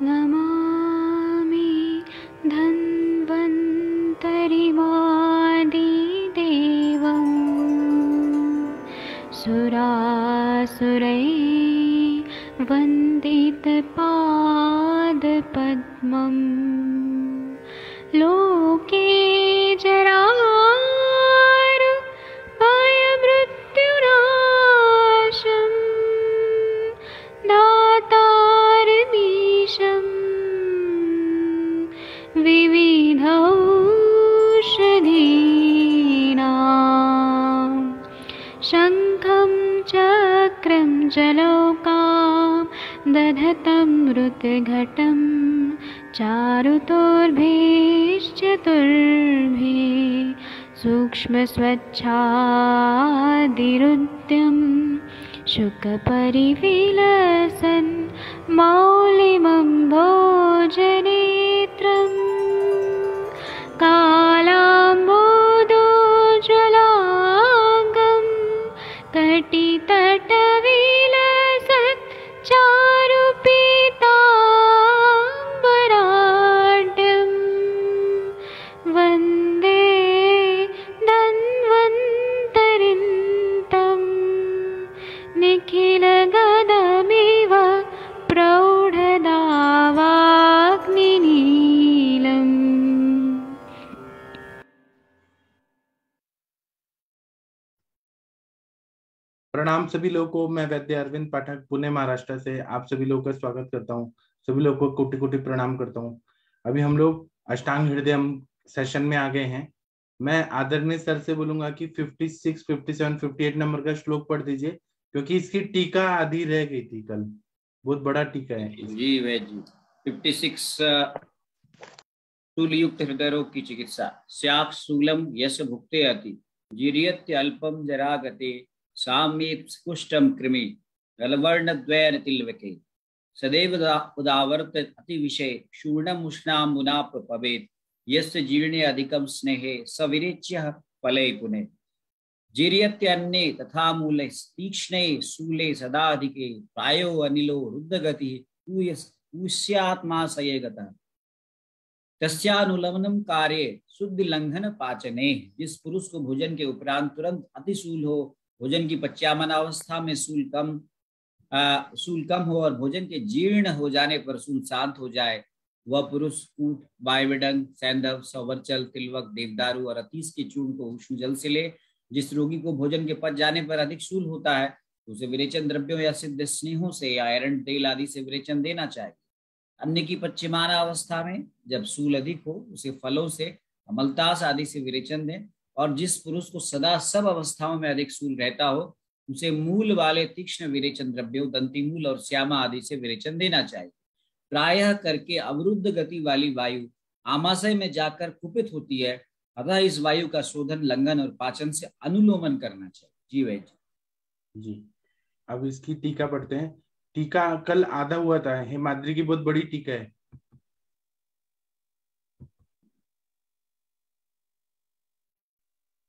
नमामि धन्वन्तरिमादिदेवं सुरासुरैर्वन्दितपादपद्मं लोके जरामृत्युनाशं दातारमीशं विविधौषधीनां शङ्खं चक्रं जलौकां दधतं मृतघटं चारुतोर्भिश्चतुर्भिः सूक्ष्मस्वच्छादिरुद्यं शुकपरिविलसन् मौलिमं भोजनेत्रं कालाम्बोदोज्ज्वलाङ्गं कटितटविलसत् चारुपीताम्बराढ्यं वन्दे धन्वन्तरिन्तं निखिलगदमिव प्रौढदावाग्निनीलम्। प्रणाम सभी लोगों को। मैं वैद्य अरविंद पाठक पुणे महाराष्ट्र से आप सभी लोगों का स्वागत करता हूं। सभी लोगों को कोटि कोटि प्रणाम करता हूं। अभी हम लोग अष्टांग हृदय सेशन में आ गए हैं। मैं आदरणीय सर से बोलूंगा कि 56, 57, 58 नंबर का श्लोक पढ़ दीजिए, क्योंकि इसकी टीका आधी रह गई थी कल। बहुत बड़ा टीका है जी वैद्य। 56 शूलयुक्त हृदय रोग की चिकित्सा। स्याक् शूलम यश भुक्ते अति जीर्यत्य अल्पम जरागते साम्येत कुष्ठम कृमि गलवर्णद्वयन तिलवके सदैव उदावर्त अति विषय शूर्णम उष्णाम्बुना प्रपवेत यस्य जीर्णे अधिकम स्नेहे सविरेच्य फले पुने जीर्यत्यन्ने तथा मूले तीक्ष्णे शूले सदा अधिके प्रायो अनिलो रुद्धगति पूष्यात्माशये गतः तस्यानुलग्नं कार्ये शुद्ध लंघन पाचने। जिस पुरुष को भोजन के उपरांत तुरंत अतिशूल हो, भोजन की पच्यामन अवस्था में शूल कम हो और भोजन के जीर्ण हो जाने पर शूल शांत हो जाए, वह पुरुष कूट, वायवडंग, सैंधव, सवर्चल, तिलवक, देवदारू और अतीस के चूर्ण को उष्ण जल से ले। जिस रोगी को भोजन के पच जाने पर अधिक शूल होता है उसे विरेचन द्रव्यों या सिद्ध स्नेहों से या एरंड तेल आदि से विरेचन देना चाहिए। अन्न की पश्चिमाना अवस्था में जब शूल अधिक हो उसे फलों से, अमलतास आदि से विरेचन दें। और जिस पुरुष को सदा सब अवस्थाओं में अधिक शूल रहता हो उसे मूल वाले तीक्ष्ण विरेचन द्रव्यों, दंतिमूल और श्यामा आदि से विरेचन देना चाहिए। प्रायः करके अवरुद्ध गति वाली वायु आमाशय में जाकर कुपित होती है, अतः इस वायु का शोधन, लंघन और पाचन से अनुलोमन करना चाहिए। जी वैद्य जी। अब इसकी टीका पढ़ते हैं। टीका कल आधा हुआ था। हेमाद्री की बहुत बड़ी टीका है।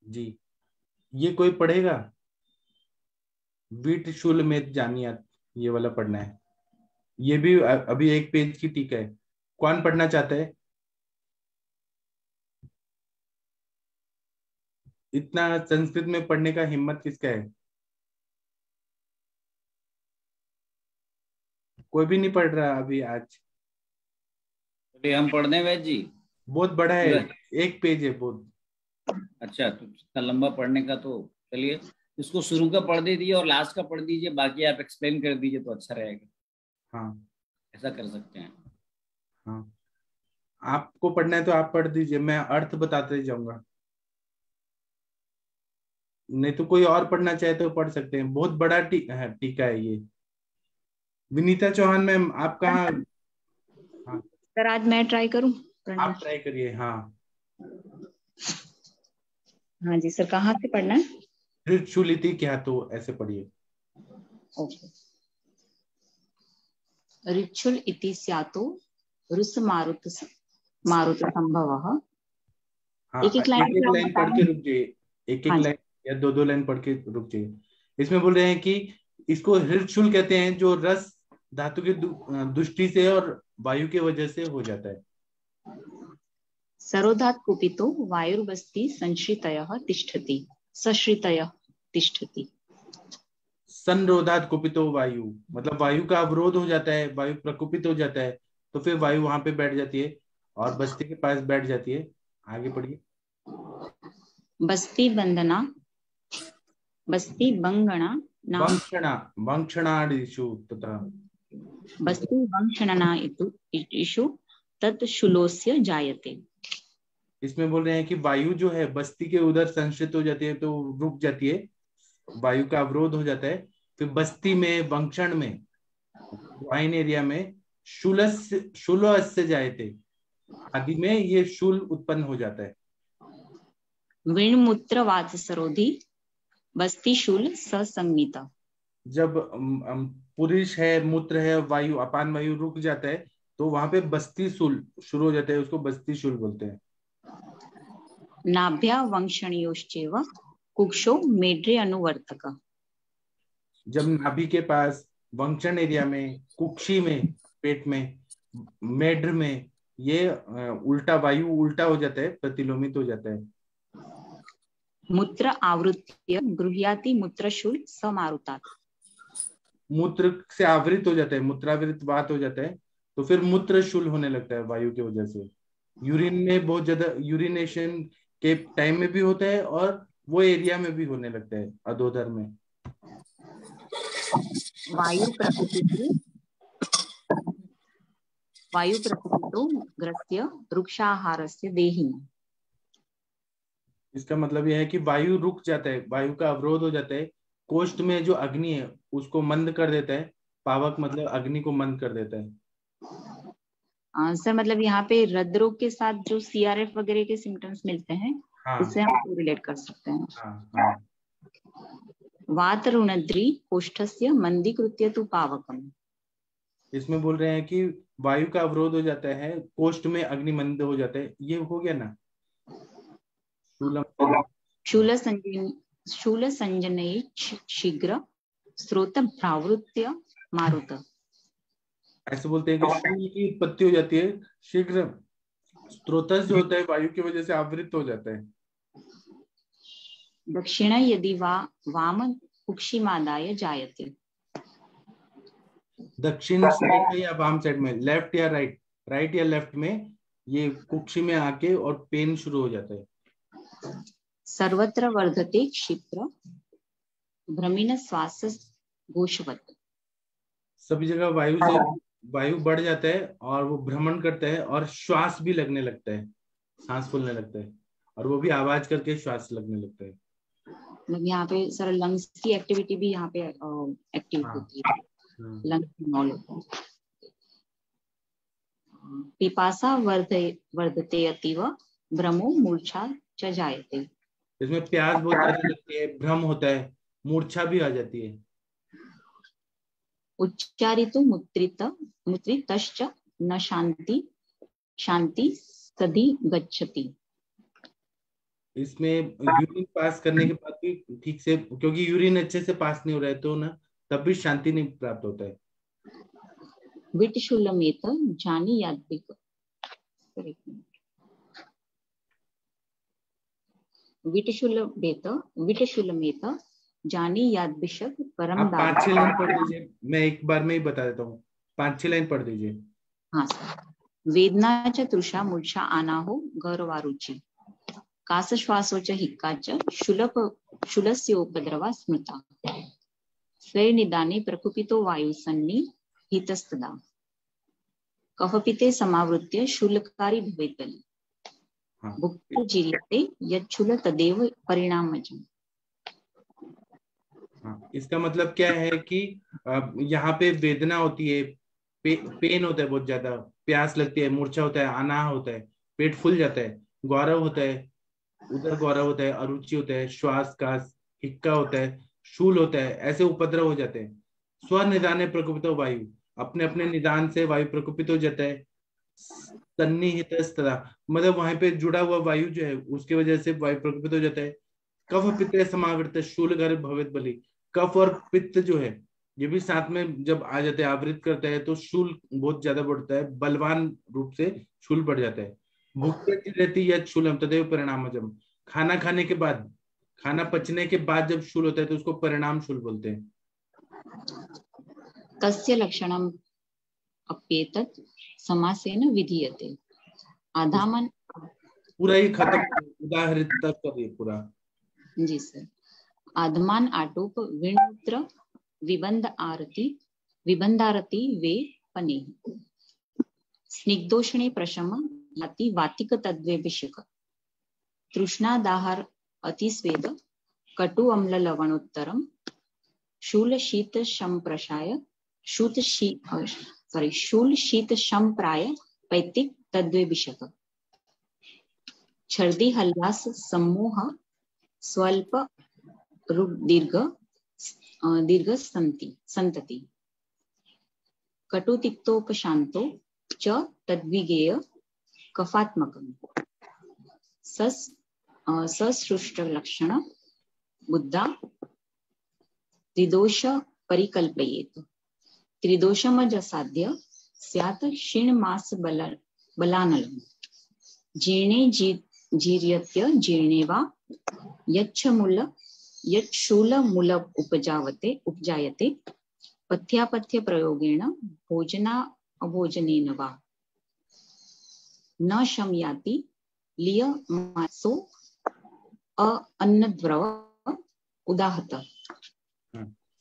जी, ये कोई पढ़ेगा? वीट शूल में जानिया, ये वाला पढ़ना है। ये भी अभी एक पेज की टीका है। कौन पढ़ना चाहता है? इतना संस्कृत में पढ़ने का हिम्मत किसका है? कोई भी नहीं पढ़ रहा अभी आज। तो हम पढ़ दें वैद्य जी? बहुत बड़ा है, एक पेज है बहुत। अच्छा, तो इतना लंबा पढ़ने का तो चलिए इसको शुरू का पढ़ दीजिए और लास्ट का पढ़ दीजिए, बाकी आप एक्सप्लेन कर दीजिए तो अच्छा रहेगा। हाँ, ऐसा कर सकते हैं। हाँ, आपको पढ़ना है तो आप पढ़ दीजिए, मैं अर्थ बताते जाऊंगा। नहीं तो कोई और पढ़ना चाहे तो पढ़ सकते हैं। बहुत बड़ा टीका है ये। विनीता चौहान मैम, आप कहाँ? हाँ सर, आज मैं ट्राई करूं? आप ट्राई करिए। हाँ हाँ जी सर, कहाँ से पढ़ना है? हृदशूलिति क्या, तो ऐसे पढ़िए। ओके। ऋक्षुल इति स्यातो रुस मारुत संभवः। हाँ, एक लाइन पढ़ के रुक जाइए। एक लाइन या दो लाइन पढ़ के रुक जाइए। इसमें बोल रहे हैं कि इसको हृदशूल कहते हैं, जो रस धातु की दृष्टि से और वायु के वजह से हो जाता है। सरोधात् कुपितो वायुर्बस्ति संश्रितयः तिष्ठति सश्रितयः तिष्ठति। संरोधात कुपितो वायु मतलब वायु का अवरोध हो जाता है, वायु प्रकुपित हो जाता है, तो फिर वायु वहां पे बैठ जाती है और बस्ती के पास बैठ जाती है। आगे पढ़िए। बस्ती बंधना बस्ती बंगणा ना वंक्षणादिषु तथा बस्ती वंक्षणना इषु तत् शूलोस्य जायते। इसमें बोल रहे हैं कि वायु जो है बस्ती के उधर संश्रित हो जाती है तो रुक जाती है, वायु का अवरोध हो जाता है। फिर बस्ती में, वंक्षण में, वाइन एरिया में शूलस्य जायते, आदि में ये शूल उत्पन्न हो जाता है। विणमूत्र वातसरोधी बस्ती शूल ससंगीता। जब पुरुष है, मूत्र है, वायु अपान वायु रुक जाता है तो वहां पे बस्ती शूल शुरू हो जाता है, उसको बस्ती शूल बोलते हैं। नाभ्या वंक्षणयोश्चैव कुक्षो मेढ्रे अनुवर्तक। जब नाभि के पास, वंक्षण एरिया में, कुक्षी में, पेट में, मेढ्र में ये उल्टा वायु उल्टा हो जाता है, प्रतिलोमित हो जाता है। मूत्र आवृत्य गृह्याति मूत्रशूल समारुतात्। मूत्र से आवृत हो जाता है, मूत्रावृत वात हो जाता है तो फिर मूत्रशूल होने लगता है वायु की वजह से। यूरिन में बहुत ज्यादा यूरिनेशन के टाइम में भी होता है और वो एरिया में भी होने लगता है, अधोदर में। वायु प्रकुपितो ग्रस्य वृक्षाहारस्य देहि। इसका मतलब यह है कि वायु रुक जाता है, वायु का अवरोध हो जाता है, कोष्ठ में जो अग्नि है उसको मंद कर देता है। पावक मतलब अग्नि को मंद कर देता है। सर मतलब यहाँ पे हृदय रोग के साथ जो CRF वगैरह के सिम्टम्स मिलते हैं, हाँ, उससे हम रिलेट कर सकते हैं। हाँ। वात रुणद्री कोष्ठस्य मंदीकृत्य तु पावकम। इसमें बोल रहे हैं कि वायु का अवरोध हो जाता है, कोष्ठ में अग्नि मंद हो जाता है। ये हो गया ना। शूल संजनये शीघ्र स्रोत प्रावृत्य मारुत। ऐसे बोलते हैं कि शूल की उत्पत्ति हो जाती है, शीघ्र स्रोतस जो होता है वायु की वजह से आवृत हो जाता है। दक्षिण यदि वाम कुक्षिमादाय जायते। दक्षिण साइड में या वाम साइड में, लेफ्ट या राइट, राइट या लेफ्ट में ये कुक्षी में आके और पेन शुरू हो जाता है। सर्वत्र वर्धते क्षिप्र भ्रमिण श्वास घोषवत। सभी जगह वायु बढ़ जाता है और वो भ्रमण करता है और श्वास भी लगने लगता है, सांस फूलने लगता है और वो भी आवाज करके श्वास लगने लगता है। मतलब यहाँ पे सर लंग्स की एक्टिविटी भी यहाँ पे एक्टिव होती है। लंग्स पिपासा वर्धते अतीव भ्रमो मूर्छा च जायते। इसमें प्यास बहुत ज्यादा लगती है, भ्रम होता है, मूर्छा भी आ जाती है। उच्चारितो मुत्रितश्च न शांति सधि गच्छति। इसमें यूरिन पास करने के बाद भी ठीक से, क्योंकि यूरिन अच्छे से पास नहीं हो रहा है तो ना तब भी शांति नहीं प्राप्त होता है। विटशूलमेत जानी यादविक। विटशूलमेत जानी यादविशक परम। आप 5-6 लाइन पढ़ दीजिए, मैं एक बार में ही बता देता हूँ। 5-6 लाइन पढ़ दीजिए। हाँ सर। वेदना च तृषा मूर्छा आनाहो गौरवारुचि कास श्वासो च हिक्का च शूलस्योपद्रवा स्मृता स्वैर्निदाने प्रकुपितो वायुसन्नि हितस्तदा कफपिते समावृत्य शूलकारी भवेत् भुक्तो जीर्यते यच्छूल तदेव परिणामजम्। इसका मतलब क्या है कि यहाँ पे वेदना होती है, पेन होता है, बहुत ज्यादा प्यास लगती है, मूर्छा होता है, अनाह होता है, पेट फूल जाता है, गौरव होता है, उधर गौरव होता है, अरुचि होता है, श्वास कास, हिक्का होता है, शूल होता है, ऐसे उपद्रव हो जाते हैं। स्वनिदाने प्रकुपितो वायु, अपने अपने निदान से वायु प्रकुपित हो जाता है। सन्निहितस्तदा मतलब वहां पे जुड़ा हुआ वायु जो है उसकी वजह से वायु प्रकुपित हो जाता है। कफ पित्त समावृत शूलगर भवेत् बलि, कफ और पित्त जो है ये भी साथ में जब आ जाते हैं, आवृत करता है तो शूल बहुत ज्यादा बढ़ता है, बलवान रूप से शूल बढ़ जाता है। भूख रहती है शूलम तदेव परिणामजम। खाना खाने के बाद, खाना पचने के बाद जब शूल होता है तो उसको परिणाम शूल बोलते हैं। तस्य लक्षणम अप्येतत् समासेन विधीयते। आधामन पूरा ही खत्म, उदाहरित तक करिए पूरा। जी सर। आधमान आटोप विणूत्र विबंधारती वे पने। स्निग्धोष्णे प्रशम याति वातिक तद्वेभिषक। तृष्णादाहार अतिस्वेद कटु अम्ल लवणोत्तरम। शूल शीत संप्रशाय शूल शीत संप्राय पैतिक तद्वेभिषक। छर्दी हल्लास सम्मोह स्वल्प दीर्घ संतति। कटुतिक्तोपशांतो च तद्विगेय कफात्मकम्। ससृष्ट लक्षण बुद्धा त्रिदोष परिकल्पयेत। त्रिदोषमजसाध्य स्यात् क्षीणमास बलानलम्। जीर्णे जीर्यत्य जीर्णे वा यच्छूल मूल उपजायते। पथ्यापथ्य प्रयोगेण भोजना अभोजनेन वा न शमयाति लिय मासो अन्नद्रव उदाहत।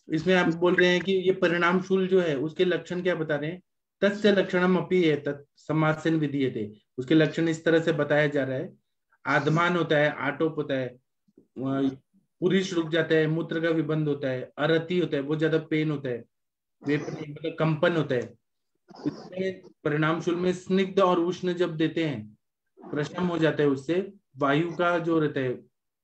इसमें आप बोल रहे हैं कि ये परिणाम शूल जो है उसके लक्षण क्या बता रहे हैं। तस्य लक्षणम अपि है तत् समासेन विधीयते। उसके लक्षण इस तरह से बताया जा रहा है। आधमान होता है, आटोप होता है, पुरुष रुक जाता है, मूत्र का विबंध होता है, अरति होता है, बहुत ज्यादा पेन होता है, मतलब कंपन होता है। इसमें परिणाम शूल में स्निग्ध और उष्ण जब देते हैं, प्रशम हो जाता है, उससे वायु का जो रहता है,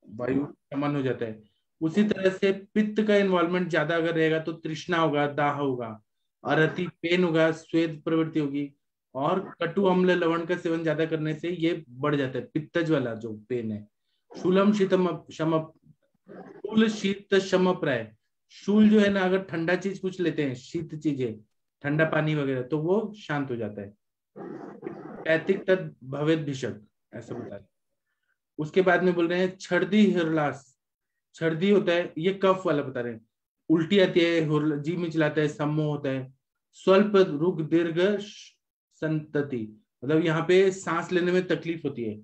वायु शमन हो जाता है। उसी तरह से पित्त का इन्वॉल्वमेंट ज्यादा अगर रहेगा तो तृष्णा होगा, दाह होगा, अरति पेन होगा, स्वेद प्रवृत्ति होगी, और कटु अम्ल लवण का सेवन ज्यादा करने से ये बढ़ जाता है, पित्तज वाला जो पेन है। शूलम शीतम शम, शूल शीत शम प्राय। शूल जो है ना, अगर ठंडा चीज कुछ लेते हैं, शीत चीजें, ठंडा पानी वगैरह, तो वो शांत हो जाता है। पैतिक तद भवेद भिषक, ऐसा बता रहे। उसके बाद में बोल रहे हैं छर्दी हिरलास। छर्दी होता है, ये कफ वाला बता रहे हैं। उल्टी आती है, जी में चलाता है, सम्मोह होता है। स्वल्प रुग दीर्घ संतति, मतलब यहाँ पे सांस लेने में तकलीफ होती है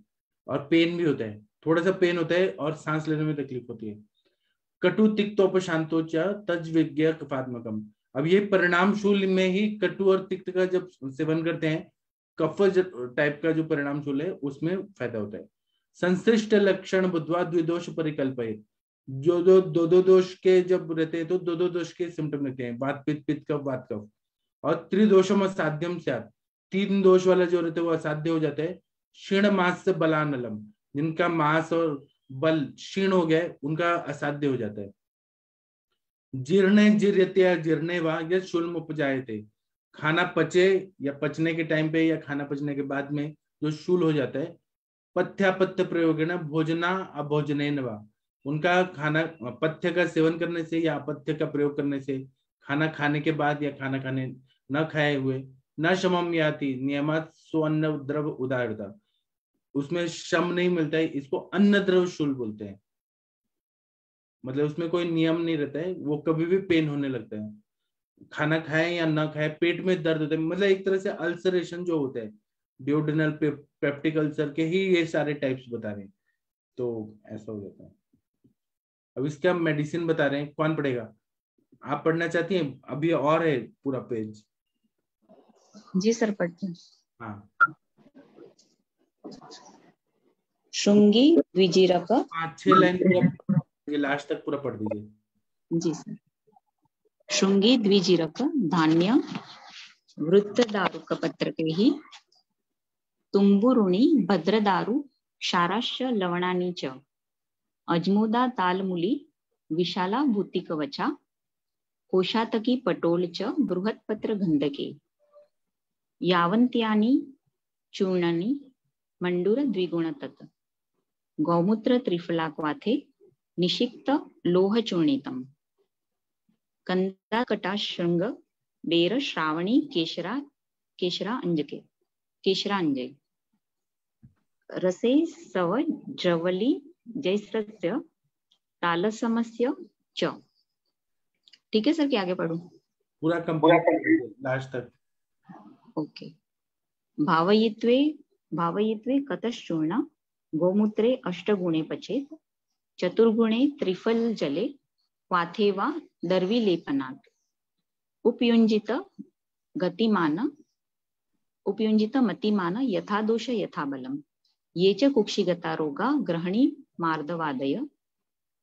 और पेन भी होता है, थोड़ा सा पेन होता है और सांस लेने में तकलीफ होती है। कटु तिक्तोपशांतो च तज विज्ञ कफात्मकम। अब ये परिणाम शूल में ही कटु और तिक्त का जब सेवन करते हैं, कफ टाइप का जो परिणाम शूल है उसमें फायदा होता है। संश्लिष्ट लक्षण बुद्धवा द्विदोष परिकल्पयित। जो दो दोष के जब रहते हैं तो दो दोष के सिम्टम रहते हैं, वात पित्त, पित्त कफ, वात कफ। और त्रिदोषम असाध्यम स्यात्, 3 दोष वाला जो रहते हैं वो असाध्य हो जाते हैं। क्षीण मास से बलानलम, जिनका मांस और बल क्षीण हो गया है उनका असाध्य हो जाता है। जीर्णे जीर्यते जीर्णे वा यत् शूलम उपजायते। खाना पचे या पचने के टाइम पे या खाना पचने के बाद में जो शूल हो जाता है, पथ्यापथ्य प्रयोगेन भोजना अभोजनेन वा, उनका खाना पथ्य का सेवन करने से या अपथ्य का प्रयोग करने से, खाना खाने के बाद या खाना खाने न खाए हुए, न शमम याति नियमात स्वन्न द्रव उदाहरता, उसमें शम नहीं मिलता है, इसको अन्न द्रव शूल बोलते हैं। मतलब उसमें कोई नियम नहीं रहता है, वो कभी भी पेन होने लगता है, खाना खाए या ना खाए, पेट में दर्द होता है। मतलब एक तरह से अल्सरेशन जो होता है, ड्यूडेनल पेप्टिक अल्सर के ही ये सारे टाइप्स बता रहे हैं, तो ऐसा हो जाता है। अब इसका मेडिसिन बता रहे हैं, कौन पढ़ेगा? आप पढ़ना चाहती हैं? अभी और है पूरा पेज। जी सर, पढ़ते हैं। हाँ, श्रृंगी द्विजीरक 5-6 लाइन पूरा, ये लास्ट तक पूरा पढ़ दीजिए। जी सर। श्रृंगी द्विजीरक धान्य वृत्तदारुक पत्रकैः तुम्बुरुणि भद्रदारु क्षाराश्च लवणानि च अजमोदा तालमुली विशाला भूतिकवचा कोशातकी पटोल च बृहत्पत्र गंधके यावन्त्यानि चूर्णानि मंडूर द्विगुण तत् गौमूत्र त्रिफलाक्वाथे निषिक्त लोह चूर्णितम् कंदा कटा श्रृंग बेर श्रावणी केशरा अंजय रसे सव ज्रवली जैसस्य तालसमस्य च। ठीक है सर, कि आगे पढ़ूं? पूरा कंप्लीट लास्ट तक। ओके। भावयित्वे कतश्चूर्ण गोमूत्रे अष्टगुणे पचेत चतुर्गुणे त्रिफल जले क्वाथे वा दर्विलेपनात् उपयुञ्जित मतिमान यथा दोष यथा बलम ये च कुक्षिगता रोगा ग्रहणी मार्दवादय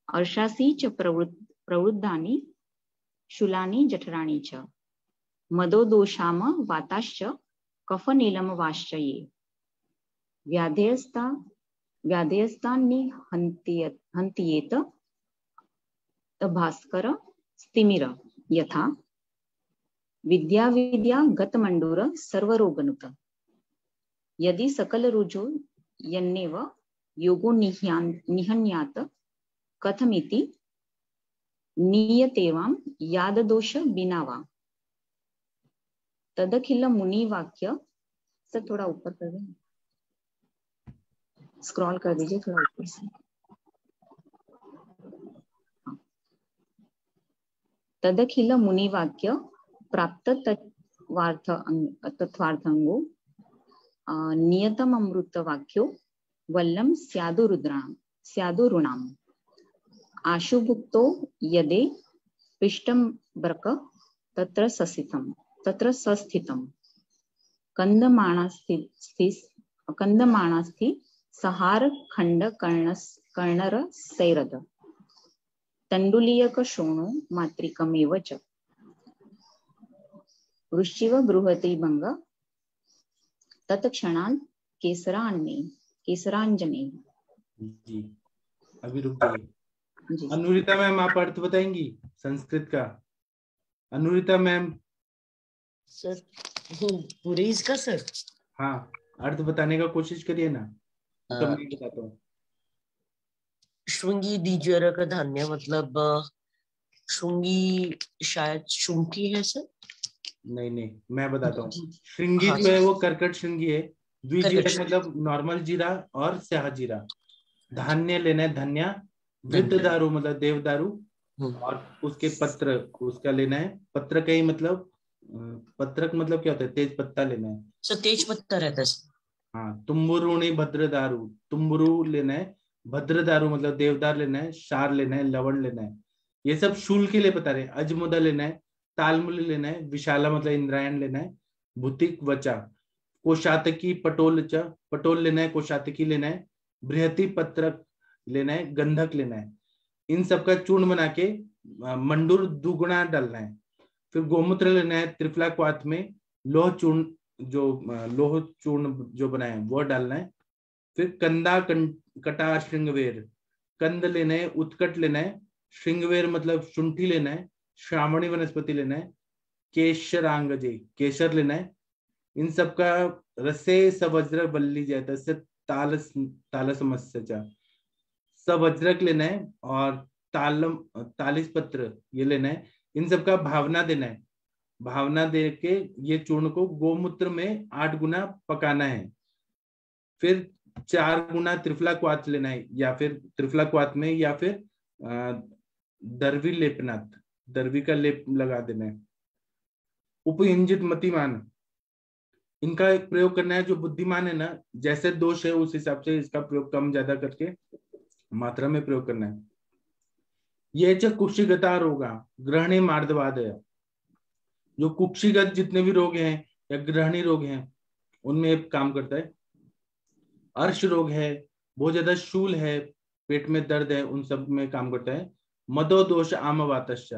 अर्षासी च प्रवृद्धानि शूलानि जठराणि च मदो दोषाम वाताश्च कफनीलम वाश्च ये व्याधेयस्तानि हन्त्येत भास्कर स्तिमिर यथा विद्या गतमंडूर सर्वरोगनुत यदि सकल रुजो यन्नेव योगो निहन्यात कथमिति नीयतेवां याददोष बिनावा तदखिल मुनि वाक्य। सर थोड़ा ऊपर कर दें, स्क्रॉल कर दीजिए थोड़ा ऊपर से। तदखिल मुनि वाक्य प्राप्त तत्वार्थंगो नियतम अमृत वाक्यो वल्लम स्यादुरुणाम आशुभुक्तो यदे पिष्टम ब्रक तत्र सस्थितम कंदमाणास्थि सहार खंड कर्णर सैरद तंडुलीयक शोणो मात्रिकमेव च वृश्चिव बृहति भंग तत्क्षणान् केसरांजने। जी अभी रुक जाइए। अनुरिता मैम आप अर्थ बताएंगी संस्कृत का? अनुरिता मैम। सर पूरे इसका सर? हाँ अर्थ बताने का कोशिश करिए ना, तो मैं बताता हूँ। श्रृंगी द्विज्वर का धान्य मतलब श्रृंगी शायद शुंठी है सर? नहीं मैं बताता हूँ। श्रृंगी जो है वो कर्कट श्रृंगी है। द्विजीरक मतलब नॉर्मल जीरा और स्याह जीरा। धान्य लेना है धन्या। विद्ध दारू मतलब देवदारू और उसके पत्र उसका लेना है। पत्र का ही मतलब पत्रक मतलब क्या होता है? तेज पत्ता लेना है। सर तेज पत्ता रहता है। हाँ तुम्बुरुणी भद्र दारू, तुम्बुरु लेना है। भद्र दारू मतलब देवदार लेना है। शार लेना है, लवण लेना है। ये सब शूल के लिए बता रहे हैं। अजमुदा लेना है, तालमुल लेना है, विशाला मतलब इंद्रायण लेना है, भूतिक वचा, कोशातकी पटोल लेना है, कोशातकी लेना है, बृहति पत्रक लेना है, गंधक लेना है। इन सब का चूर्ण बना के मंडूर दुगुना डालना है। फिर गोमूत्र लेना है, त्रिफला क्वाथ में लोह चूर्ण जो बनाए वो डालना है। फिर कंदा कटा श्रृंगवेर, कंद लेना है, उत्कट लेना है, श्रृंगवेर मतलब शुंठी लेना है, श्रावणी वनस्पति लेना है, केशरांगजे केशर लेना है। इन सब का रसे सवज्र बल्ली जाता है, तालसमस्य सवज्रक लेना है और तालिस पत्र ये लेना है। इन सब का भावना देना है। भावना दे के ये चूर्ण को गोमूत्र में 8 गुना पकाना है। फिर 4 गुना त्रिफला क्वाथ लेना है, या फिर त्रिफला क्वाथ में या फिर दर्वी लेपनाथ, दर्वी का लेप लगा देना है। उपयुंजित मतिमान, इनका प्रयोग करना है। जो बुद्धिमान है ना, जैसे दोष है उस हिसाब से इसका प्रयोग कम ज्यादा करके मात्रा में प्रयोग करना है। ये च कुक्षिगता रोगा ग्रहणी मार्दवाद है। जो कुक्षिगत जितने भी रोग हैं या ग्रहणी रोग हैं उनमें काम करता है। अर्श रोग है, बहुत ज्यादा शूल है, पेट में दर्द है, उन सब में काम करता है। मदो दोष आम वातश्च,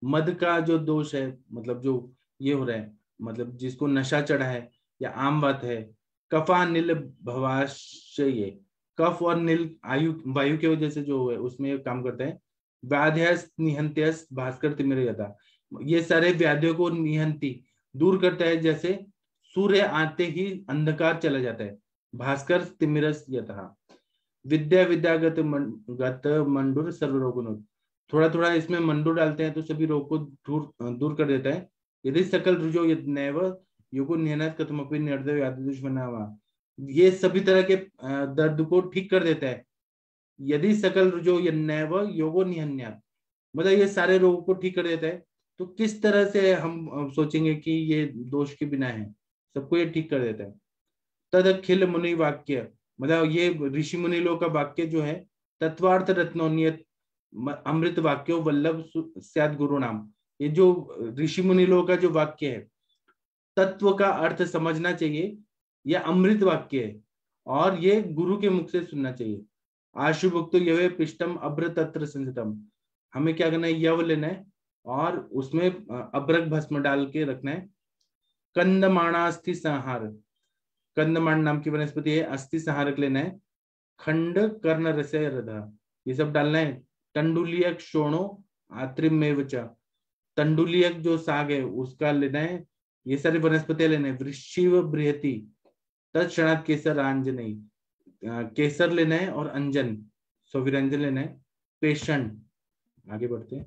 मद का जो दोष है मतलब जो ये हो रहा है मतलब जिसको नशा चढ़ा है या आम बात है। कफा नील भवाशय, कफ और नील वायु की वजह से जो है उसमें काम करता है। व्याध्यस निहंत्यस भास्कर तिमिर यथा, ये सारे व्याधियों को निहंती दूर करता है। जैसे सूर्य आते ही अंधकार चला जाता है, भास्कर तिमिरस यथा। विद्यागत मंडूर सर्वरोगुण, थोड़ा थोड़ा इसमें मंडू डालते हैं तो सभी रोग को दूर कर देता है। यदि सकल रुजो यद्नैव योगो निहनत कथमपि निर्दय यादि दुष्मनावा, ये सभी तरह के दर्द को ठीक कर देता है। यदि सकल रुजो यद्नैव योगो निहन्यात्, मतलब ये सारे रोगों को ठीक कर देता है। तो किस तरह से हम सोचेंगे कि ये दोष के बिना है, सबको ये ठीक कर देता है। तद अखिल मुनि वाक्य, मतलब ये ऋषि मुनि लोग का वाक्य जो है, तत्वार्थ रत्नोन्यत अमृत वाक्यो वल्लभ स्यात् गुरु नाम, ये जो ऋषि मुनि लोग का जो वाक्य है, तत्व का अर्थ समझना चाहिए, यह अमृत वाक्य है और ये गुरु के मुख से सुनना चाहिए। आशुभुक्त यवे पिष्टम अभ्र तत्र संसितम, हमें क्या करना है, यव लेना है और उसमें अभ्रक भस्म डाल के रखना है। कंदमाणास्थि संहार, कंदमाण नाम की वनस्पति है, अस्थि संहारक लेना है। खंड कर्ण रसे रधा, ये सब डालना है। तंडुलियक शोणो आत्रिमेव च, तंडुलियक जो साग है उसका लेना है। ये सारी वनस्पतियां लेना है। वृश्चिव बृहति तत्क्षणात् केसर अंजनी, केसर लेना है और अंजन विरंजन लेना है। पेशण, आगे बढ़ते हैं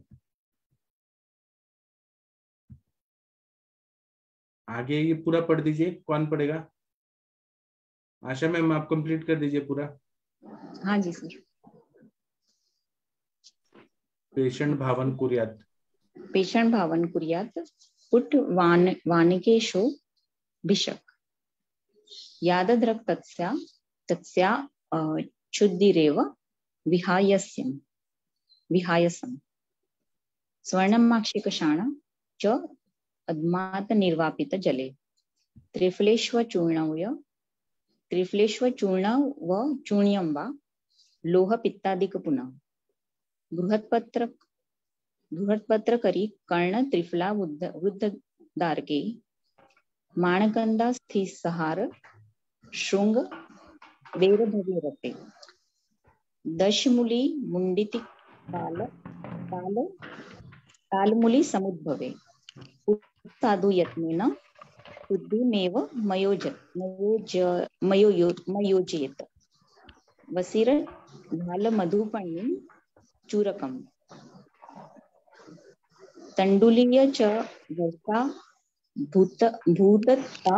आगे, ये पूरा पढ़ दीजिए। कौन पढ़ेगा? आशा मैम आप कंप्लीट कर दीजिए पूरा। हाँ जी सर। पेशण भावन कुर्यात्, पेषण भावन कुर्यात् पुट वानिकेशो भिषक यादद्रक तत्स्या क्षुद्धिरेव विहायसम् स्वर्णमाक्षिकशाण च अद्मात निर्वापित जले त्रिफलेष्वचूर्ण व चूर्ण्यं वा लोह पित्तादिक पुनः बृहत्पत्रकरी कर्ण त्रिफला वृद्धदारके माणकंदा स्थिसहार शृंग वेरभवे दशमूली मुंडिति तालमूली समुद्भवे साधु यत्नेन बुद्धिमेव मयोजयेत वसीर भाल मधुपणिं चूरकम् तंडुलीय च वर्षा भूतत्ता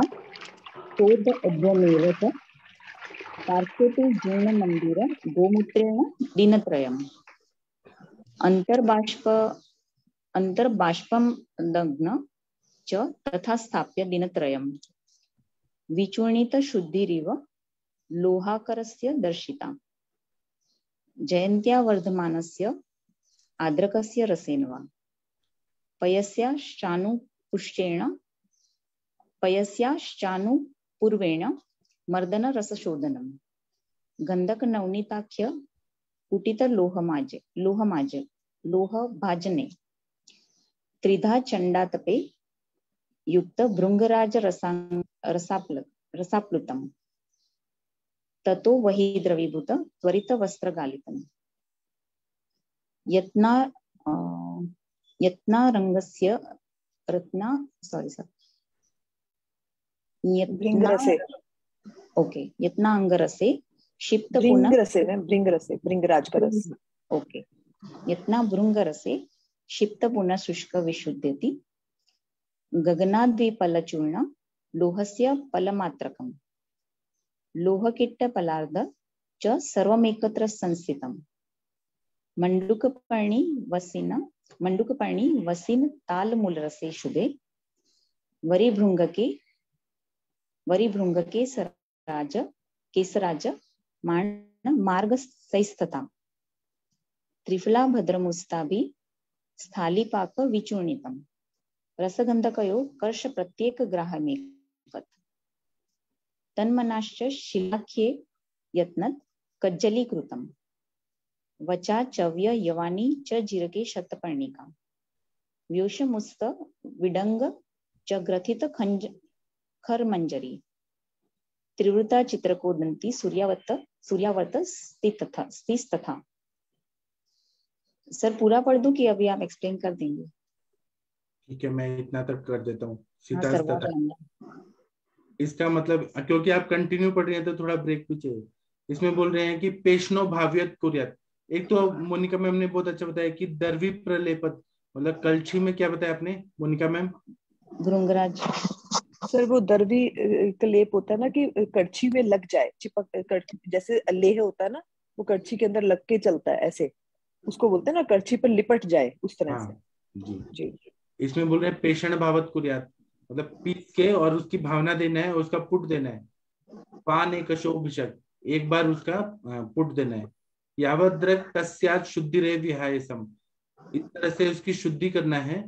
शोध अध्वमेव च पार्श्वेतु जीर्ण मंदिर गोमूत्रेण दिनत्रयम् अंतर्बाष्पं दग्न च तथा स्थाप्य दिनत्रयम् विचूर्णित शुद्धिरिव लोहाकरस्य दर्शिता जयन्त्या वर्धमानस्य आद्रकस्य रसेन वा पयस्याश्चानुपूर्वेण मर्दन रसशोधनम् गंधक नवनीताख्य कुटित लोहभाजने त्रिधा चंडातपे युक्त भृंगराज रसाप्लुतम् ततो वही द्रवीभूत त्वरित वस्त्र गालितम् यत्नारंगस्य यत्नांगरसे क्षिप्त यत्ना भृंगरसे क्षिप्त पुनः शुष्क विशुद्धति गगनाद्विपलचूर्ण लोहस्य फलमात्रकम् लोहकिट्टफलार्ध च सर्वमेकत्र संस्थितम् मंडूकपर्णी वसीन तालमूलरसे शुभे वरिभृंगके केसराज मार्गस्थैस्तथा त्रिफला भद्रमुस्ताभि स्थालीपाक विचूर्णितम् रसगंधकयो कर्ष प्रत्येक ग्राहमेकत् तन्मनाश्च शिलाख्ये यत्नत् कज्जलीकृतम् वचा चव्य यवानी च जीरके शतपर्णिका व्योषमुस्त विडंग च ग्रथित खरमंजरी त्रिवृता चित्रकोदंती सूर्यावर्त स्थितथा। सर पूरा पढ़ दूं कि अभी आप एक्सप्लेन कर देंगे? ठीक है, मैं इतना तक कर देता हूँ। इसका मतलब, क्योंकि आप कंटिन्यू पढ़ रहे हैं तो थोड़ा ब्रेक भी चाहिए। इसमें बोल रहे हैं कि पेशनो भाव्यत कुर्यात, एक तो मोनिका मैम ने बहुत अच्छा बताया कि दर्वी प्रलेपत, मतलब कलछी में क्या बताया आपने मोनिका मैम? भृंगराज। सर वो दर्वी का लेप होता है ना कि कड़छी में लग जाए, चिपक, जैसे लेह होता है ना, वो कड़छी के अंदर लग के चलता है ऐसे, उसको बोलते हैं ना कड़छी पर लिपट जाए, उस तरह से। हाँ जी। जी। इसमें बोल रहे हैं पेषण भावत कुर्यात, मतलब पीस के और उसकी भावना देना है, उसका पुट देना है। पान एक अशोभिषक, एक बार उसका पुट देना है। यावद्रक तस्यात् शुद्धि रे विहायसम, इस तरह से उसकी शुद्धि करना है।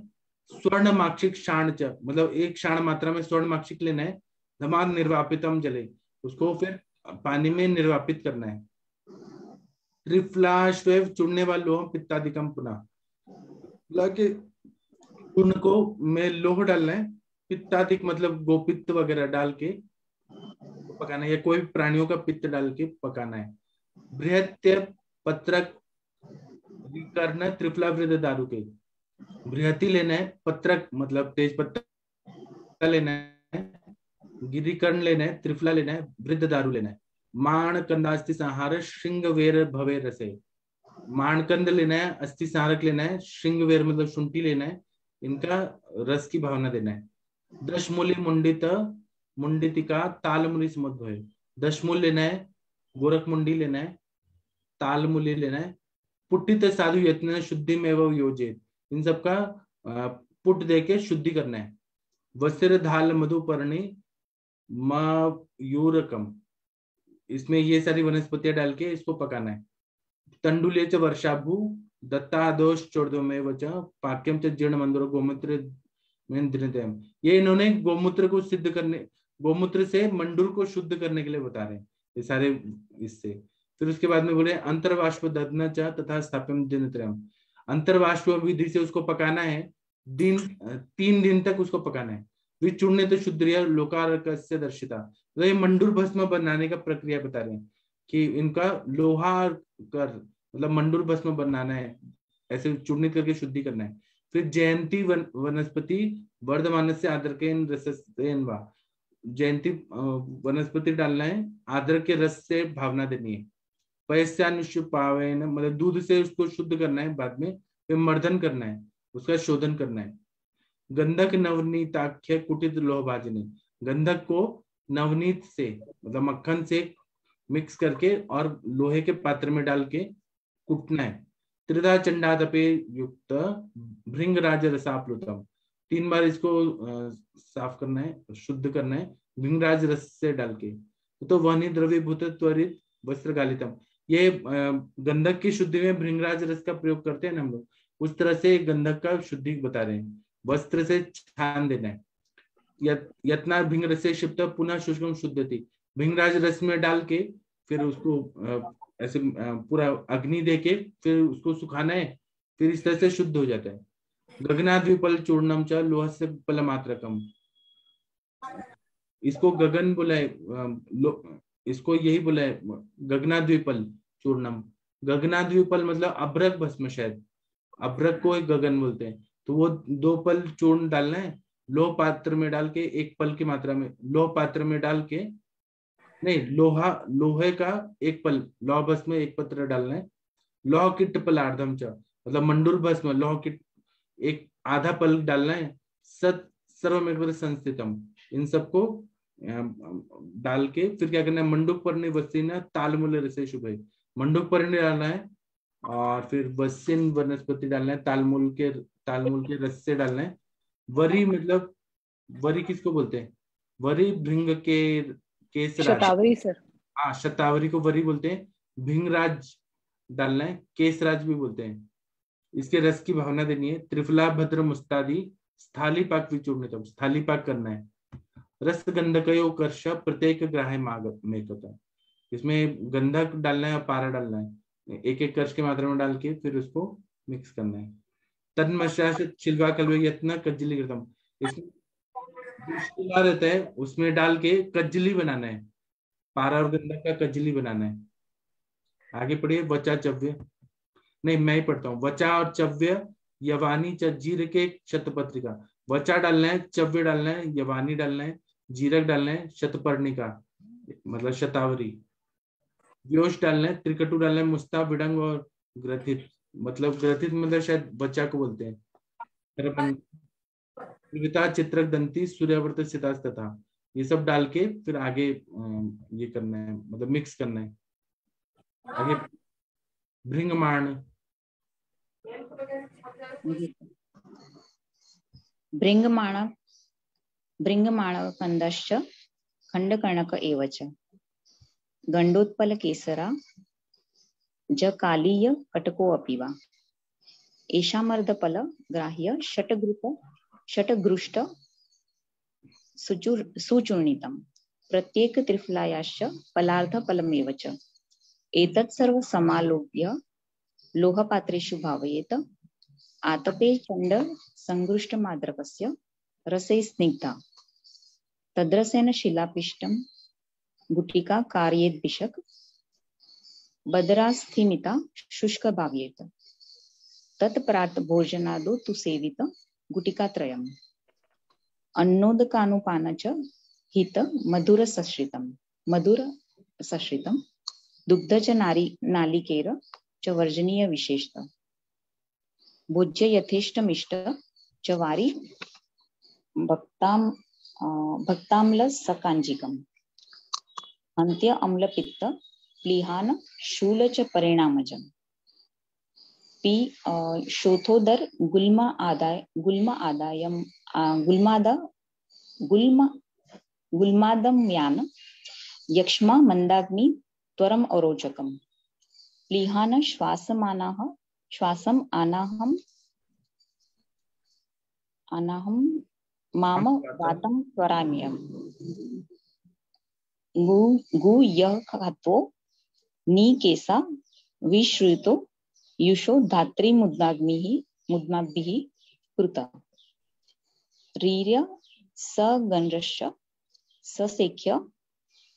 स्वर्ण माक्षिक क्षाण च, मतलब एक क्षाण मात्रा में स्वर्ण माक्षिक लेना है। धमान निर्वापितम जले, उसको फिर पानी में निर्वापित करना है। त्रिफलाश्वेव चूर्णे व लोह पित्तादिकम पुनः, के चूर्ण को में लोह डालना है, पित्तादिक मतलब गोपित्त वगैरह डाल के पकाना है, या कोई प्राणियों का पित्त डाल के पकाना है। बृहत्य पत्रक विकर्ण त्रिफला वृद्ध दारू के, बृहति लेना है, पत्रक मतलब तेज पत्ता लेना है, गिरिकर्ण लेना है, त्रिफला लेना है, वृद्ध दारू लेना है। माण कंदास्ति संहार श्रृंग वेर भवे रसे, माणकंद लेना है, अस्थि संहारक लेना है, श्रृंग वेर मतलब शुंठी लेना है, इनका रस की भावना देना है। दशमूली मुंडित मुंडितिका तालमुली समुद्भवे, दशमूल लेना है, गोरख मुंडी लेना है, तालमुली लेना है। पुट्टित साधु यत्न शुद्धि में एवं योजित, इन सबका पुट दे के शुद्धि करना है। वस्त्र धाल मधुपर्णी मयूरकम, इसमें ये सारी वनस्पतियां डाल के इसको पकाना है। तंडुल्य च वर्षाभू दत्तादोष चोर्दो में वच पाक्यम च जीर्ण मंदरो गोमूत्र में दृढ़, ये इन्होंने गोमूत्र को सिद्ध करने, गोमूत्र से मंडूर को शुद्ध करने के लिए बता रहे हैं ये सारे इससे। फिर उसके बाद में बोले अंतर्वाष्प दधना च तथा स्थाप्यम दिनत्रयम, अंतर्वाष्प विधि से उसको पकाना है, 3 दिन तक उसको पकाना है। विचूर्णे तो शुद्रिया लोकारकस्य दर्शिता, तो ये मंडूर भस्म बनाने का प्रक्रिया बता रहे हैं कि इनका लोहा कर मतलब मंडूर भस्म बनाना है, ऐसे चूर्णित करके शुद्धि करना है। फिर जयंती वनस्पति वर्धमान से आदर के रस, जयंती वनस्पति डालना है, आदर के रस से भावना देनी है। पैस्यानुष्पावेन मतलब दूध से उसको शुद्ध करना है, बाद में फिर मर्दन करना है, उसका शोधन करना है। गंधक नवनीताख्य कुटित लोह भाजनी, गंधक को नवनीत से मतलब मक्खन से मिक्स करके और लोहे के पात्र में डाल के कुटना है। त्रिधा चंडादपे युक्त भृंगराज रसाप्लुतम, 3 बार इसको साफ करना है, शुद्ध करना है भृंगराज रस से डाल के। तो वहनी द्रव्यभूत त्वरित वस्त्र गालितम, ये गंधक की शुद्धि में भृंगराज रस का प्रयोग करते हैं ना हम लोग, उस तरह से गंधक का शुद्धि बता रहे हैं। वस्त्र से छान देना है। यत्ना भृंग रस से क्षिप्त पुनः शुष्कम शुद्धति, भृंगराज रस में डाल के फिर उसको ऐसे पूरा अग्नि देके फिर उसको सुखाना है, फिर इस तरह से शुद्ध हो जाता है। गगनाद्विपल चूर्णम च लोह से पल मात्रकम, इसको गगन बोला है, इसको यही बोला है गगनाद्विपल चूर्णम। गगनाद्विपल मतलब अभ्रक भस्म, शायद अभ्रक को एक गगन बोलते हैं। तो वो 2 पल चूर्ण डालना है, लोह पात्र में डाल के 1 पल की मात्रा में, लोह पात्र में डाल के नहीं, लोहे का 1 पल, लौह भस्म 1 पत्र डालना है। लौह किट पलार्धम च मतलब मंडूर भस्म, लौह किट 1 आधा पल डालना है। सर्वमेव संस्थितम, इन सबको डाल के फिर क्या करना है, मंडूक पर्णी वस्तीना तालमूल रसे शुभ, मंडूक पर्णी डालना है और फिर वस्तीन वनस्पति डालना है, तालमूल के रस से डालना है। वरी मतलब वरी किसको बोलते हैं, वरी भृंग के केसराज, शतावरी सर, हाँ शतावरी को वरी बोलते हैं। भृंगराज डालना है, केसराज भी बोलते हैं, इसके रस की भावना देनी है। त्रिफला भद्र मुस्तादी स्थाली पाक विचूर्णितम, स्थाली पाक करना है। रस गंधकयो कर्ष प्रत्येक ग्राह्य मेकता, इसमें गंधक डालना है और पारा डालना है, 1-1 कर्ष की मात्रा में डाल के फिर उसको मिक्स करना है। तन्मश्चात छिलवा कलवे यत्न कज्जली कृतम, इसमें छिलवा रहता है उसमें डाल के कज्जली बनाना है, पारा और गंधक का कज्जली बनाना है। आगे पढ़िए। वचा चव्य, नहीं मैं ही पढ़ता हूँ। वचा और चव्य यवानी जीर के शतपत्रिका, वचा डालना है, चव्य डालना है, यवानी डालना है, जीरक डालना है, शतपर्णिका मतलब शतावरी, व्योश डालना है, त्रिकटु डालना है, मुस्ता विडंग और ग्रथित मतलब शायद बच्चा को बोलते हैं। चित्रक दंती सूर्यावर्त सितास तथा, ये सब डाल के फिर आगे ये करना है, मतलब मिक्स करना है। आगे भृंगमाण, भृंगमाणकन्दश्च खण्डकर्णक एव च गण्डोत्पलकेसरा जकालीय कटकोऽपि वा एषामर्धफल ग्राह्य षट्गृष्ट सुचूर्णितं प्रत्येक त्रिफलायाश्च फलार्धफलमेव च एतत् सर्व समालोप्य लोहपात्रेषु भावयेत आतपे चण्ड संगृष्टमाद्रकस्य रसे स्निग्धा तद्रसेन शिलापिष्टं गुटिका कार्येद्भिषक् बदरास्थिमिता शुष्क भाव्येत तत्प्रात भोजनादो तु सेवित गुटिकात्रयम् अन्नोदकानुपान च हित मधुर सश्रितं दुग्ध च नालिकेर च वर्जनीय विशेषतः भोज्य यथेष्टमिष्ट च वारी भक्ताम्ल सकांजिकम् अन्त्य अम्लपित्त प्लीहान शूल च परिणामजम् शोथोदर गुल्मादम्यान यक्ष्मा मंदाग्नि त्वरम अरोचकम् प्लीहान श्वासम आनाहम माम वातम त्वराम्यम् गु यः खात्वो नीकेसा विश्रुतो युषो धात्री मुद्माभिः कृता रीर्य सगंड्रश्च ससेख्य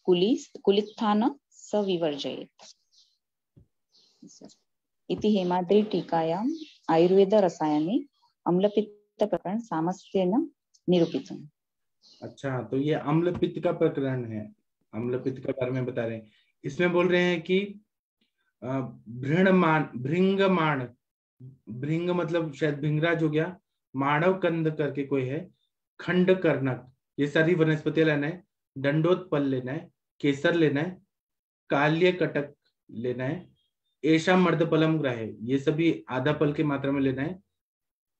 कुलित्थान सविवर्जयेत् इति हेमाद्रि टीकायाम् आयुर्वेद रसायने अम्लपित्त प्रकरण सामस्येन निरूपितम्। अच्छा, तो ये अम्लपित्त का प्रकरण है, अम्लपित्त के बारे में बता रहे हैं। इसमें बोल रहे हैं कि भृंगमाण, भृंग मतलब शायद भिंगराज हो गया, मानव कंद करके कोई है, खंड कर्णक, ये सारी वनस्पतियां लेना है, दंडोत्पल लेना है, केसर लेना है, काल्य कटक लेना है, ऐशा मर्दपलम ग्राह्य, ये सभी आधा पल की मात्रा में लेना है,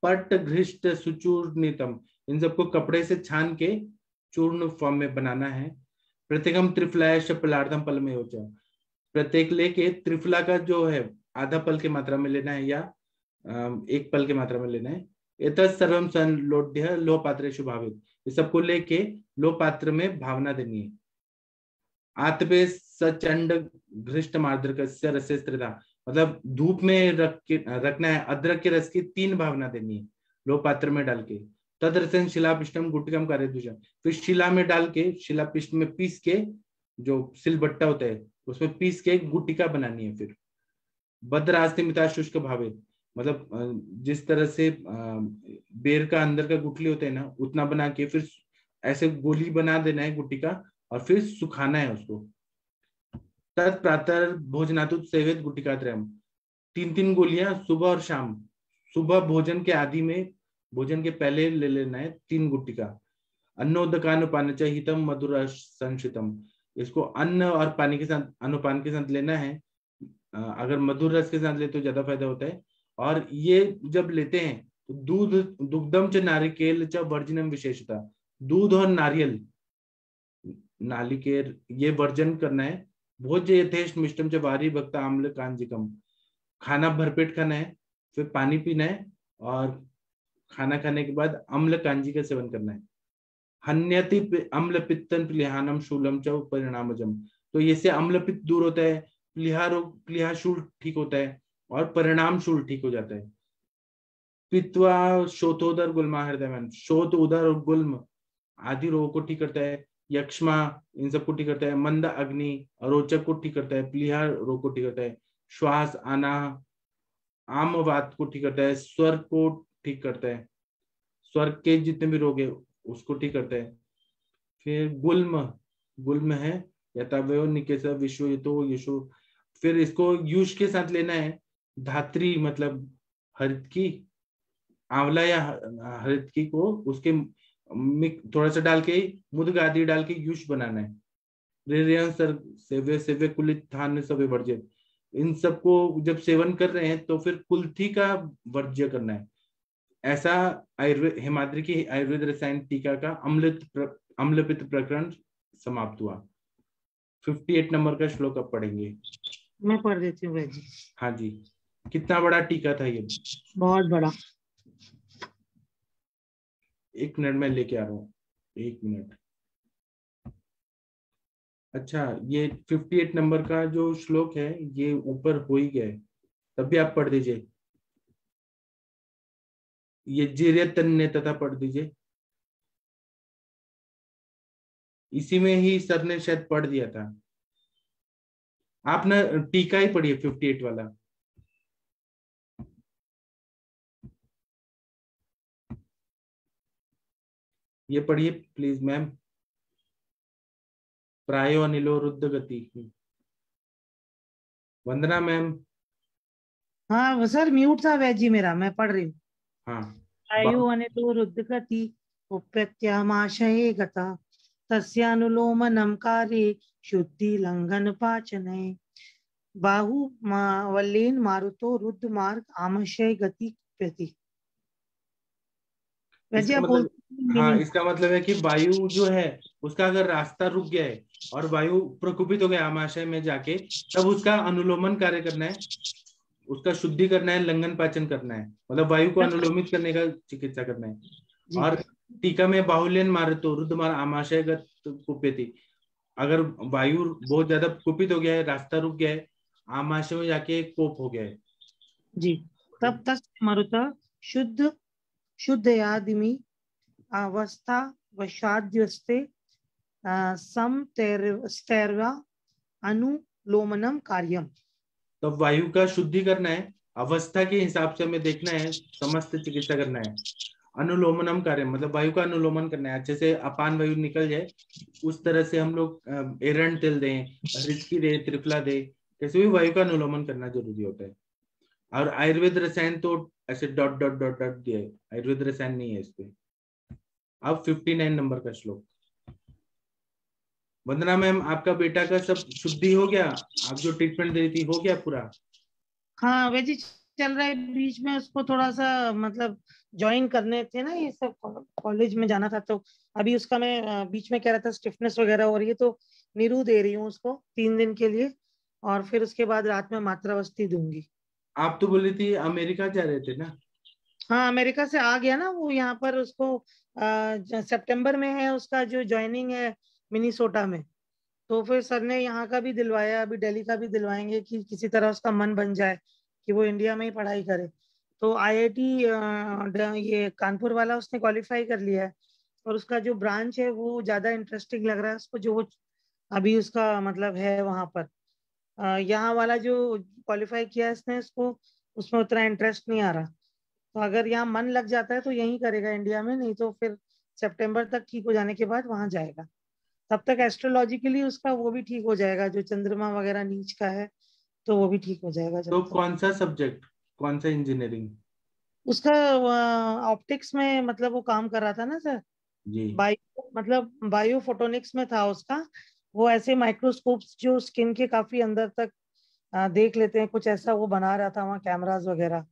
पट घृष्ट सुचूर्णितम, इन सबको कपड़े से छान के चूर्ण फॉर्म में बनाना है। प्रत्येकम त्रिफलायाश्च पलार्धम पल में हो जाए, प्रत्येक लेके त्रिफला का जो है आधा पल की मात्रा में लेना है या एक पल की मात्रा में लेना है। एतत् सर्वम संलोड्य लो पात्रेषु भावित, ये सबको लेके लो पात्र में भावना देनी है। आतपे सचंड घृष्ट मार्द्रकस्य रसे स्त्रिधा, मतलब धूप में रखना है, अदरक के रस की 3 भावना देनी है लो पात्र में डाल के। तदरसन शिलापिष्टम गुटिकम कार्यदूषण, फिर शिला में डाल के, शिलापिष्ट में पीस के, जो सिलबट्टा होता है उसमें पीस के गुटिका बनानी है। फिर बद्रास्तिमिता शुष्क भावे, मतलब जिस तरह से बेर का अंदर का गुठली होता है ना, उतना बना के फिर ऐसे गोली बना देना है गुटिका, और फिर सुखाना है उसको। तत्प्रातः भोजनातु सेवित गुटिका त्रयम, 3 गोलियां सुबह और शाम, सुबह भोजन के आदि में, भोजन के पहले ले लेना है 3 गुटिका। अन्नोदकानुपान च हितम मधुर संशितम, इसको अन्न और पानी के साथ, अनुपान के साथ लेना है। अगर मधुर रस के साथ ले तो ज्यादा फायदा होता है। और ये जब लेते हैं तो दूध दुग्धम च नारिकेल च वर्जनम विशेषता, दूध और नारियल नालिकेर ये वर्जन करना है। भोज्य यथेष्ट मिष्टम च वारी भक्ता आम्ल कांजिकम, खाना भरपेट खाना है, फिर पानी पीना है, और खाना खाने के बाद अम्ल कांजी का सेवन करना है। हन्यति अम्ल पित्तन प्लिहानम शूलम च परिणामजम, तो इससे अम्ल पित्त दूर होता है, प्लिहा शूल ठीक होता है, और परिणाम शूल ठीक हो जाता है। पित्वा शोथोदर गुल्मा हृदय, शोथ उदर और गुल्म आदि रोगों को ठीक करता है। यक्ष्मा इन सबको ठीक करता है। मंद अग्नि अरोचक को ठीक करता है। प्लीहा रोग को ठीक करता है। श्वास आना आमवात को ठीक करता है। स्वर को ठीक करता है, स्वर के जितने भी रोग है उसको ठीक करता है। फिर गुल्म है यथावयो निकेश विश्व यशो, फिर इसको युष के साथ लेना है, धात्री मतलब हरितकी, आंवला या हरितकी को उसके थोड़ा सा डाल के मुद आदि डाल के यूश बनाना है। सर सेवे सेवे कुलित थान सवे वर्ज्य, इन सबको जब सेवन कर रहे हैं तो फिर कुल्थी का वर्ज्य करना है। ऐसा आयुर्वेद हेमाद्री की आयुर्वेद रसायन टीका का अम्लपित्त प्रकरण समाप्त हुआ। 58 नंबर का श्लोक अब पढ़ेंगे। मैं पढ़ देती हूँ जी। हाँ जी, कितना बड़ा टीका था ये? बहुत बड़ा। 1 मिनट में लेके आ रहा हूँ, 1 मिनट। अच्छा, ये 58 नंबर का जो श्लोक है ये ऊपर हो ही गया है, तब भी आप पढ़ दीजिए। ये जीर्य तन्ने तथा पढ़ दीजिए। इसी में ही सर ने शायद पढ़ दिया था। आप ना टीका ही पढ़िए 58 वाला। ये पढ़िए प्लीज मैम। प्रायो अनिलो रुद्ध गति। वंदना मैम। हाँ सर म्यूट था वैजी मेरा, मैं पढ़ रही हूँ। हाँ, आयु अनितो रुद्गति उप्यत्यामाशये गता तस्यानुलोमनं कार्ये शुद्धि लंघन पाचने बाहु वल्लेन मारुतो रुद्ध मार्ग आमशय गति प्रति। इसका मतलब, हाँ, इसका मतलब है कि वायु जो है उसका अगर रास्ता रुक गया है और वायु प्रकोपित हो गया आमाशय में जाके, तब उसका अनुलोमन कार्य करना है, उसका शुद्धि करना है, लंघन पाचन करना है, मतलब वायु को अनुलोमित करने का चिकित्सा करना है। और टीका में बाहुल्यन मारतो रुद्ध मार आमाशयगत कुप्यति, अगर वायु बहुत ज्यादा कुपित हो गया है, रास्ता रुक गया है, आमाशय में जाके कोप हो गया है जी, तब तस् मरुत शुद्धयादिमी अवस्था वशाद्यस्ते समस्तैर्वा अनुलोमनम कार्यम। तब वायु का शुद्धि करना है, अवस्था के हिसाब से हमें देखना है, समस्त चिकित्सा करना है। अनुलोमनम कार्य मतलब वायु का अनुलोमन करना है, अच्छे से अपान वायु निकल जाए उस तरह से हम लोग एरंड तेल दें, हृदकी दे, त्रिफला दे, कैसे भी वायु का अनुलोमन करना जरूरी होता है। और आयुर्वेद रसायन तो ऐसे डॉट डॉट डॉट डॉट दिया है, आयुर्वेद रसायन नहीं है इस पे। अब 59 नंबर का श्लोक। वंदना मैम, आपका बेटा का सब शुद्धि हो गया? आप जो ट्रीटमेंट दे रही थी हो गया पूरा? हाँ वैसे चल रहा है, बीच में उसको थोड़ा सा मतलब ज्वाइन करने थे ना, ये सब कॉलेज में जाना था, तो अभी उसका मैं बीच में कह रहा था स्टिफनेस वगैरह हो रही है, तो नीरू दे रही हूँ उसको 3 दिन के लिए, और फिर उसके बाद रात में मात्रावस्थी दूंगी। आप तो बोली थी अमेरिका जा रहे थे ना? हाँ अमेरिका से आ गया ना वो, यहाँ पर उसको सितंबर में है उसका जो ज्वाइनिंग है मिनीसोटा में, तो फिर सर ने यहाँ का भी दिलवाया, अभी दिल्ली का भी दिलवाएंगे कि किसी तरह उसका मन बन जाए कि वो इंडिया में ही पढ़ाई करे। तो आईआईटी ये कानपुर वाला उसने क्वालिफाई कर लिया है, और उसका जो ब्रांच है वो ज्यादा इंटरेस्टिंग लग रहा है उसको, जो वो अभी उसका मतलब है वहां पर। यहाँ वाला जो क्वालिफाई किया है इसने, उसको उसमें उतना इंटरेस्ट नहीं आ रहा, तो अगर यहाँ मन लग जाता है तो यही करेगा इंडिया में, नहीं तो फिर सितंबर तक ठीक हो जाने के बाद वहां जाएगा। तब तक एस्ट्रोलॉजिकली उसका वो भी ठीक हो जाएगा, जो चंद्रमा वगैरह नीच का है तो वो भी ठीक हो जाएगा। जब तो कौन सा सब्जेक्ट, कौन सा इंजीनियरिंग? उसका ऑप्टिक्स में मतलब वो काम कर रहा था ना सर जी, बायो, मतलब बायो फोटोनिक्स में था उसका, वो ऐसे माइक्रोस्कोप्स जो स्किन के काफी अंदर तक देख लेते हैं, कुछ ऐसा वो बना रहा था वहाँ कैमरास वगैरह,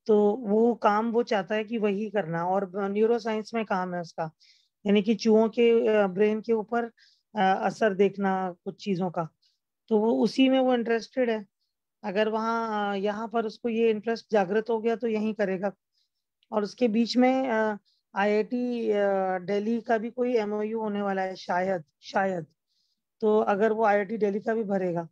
तो वो काम वो चाहता है कि वही करना। और न्यूरो साइंस में काम है उसका, यानी कि चूहों के ब्रेन के ऊपर असर देखना कुछ चीजों का, तो वो उसी में वो इंटरेस्टेड है। अगर वहाँ यहाँ पर उसको ये इंटरेस्ट जागृत हो गया तो यही करेगा। और उसके बीच में आईआईटी दिल्ली का भी कोई एमओयू होने वाला है शायद, तो अगर वो आईआईटी दिल्ली का भी भरेगा,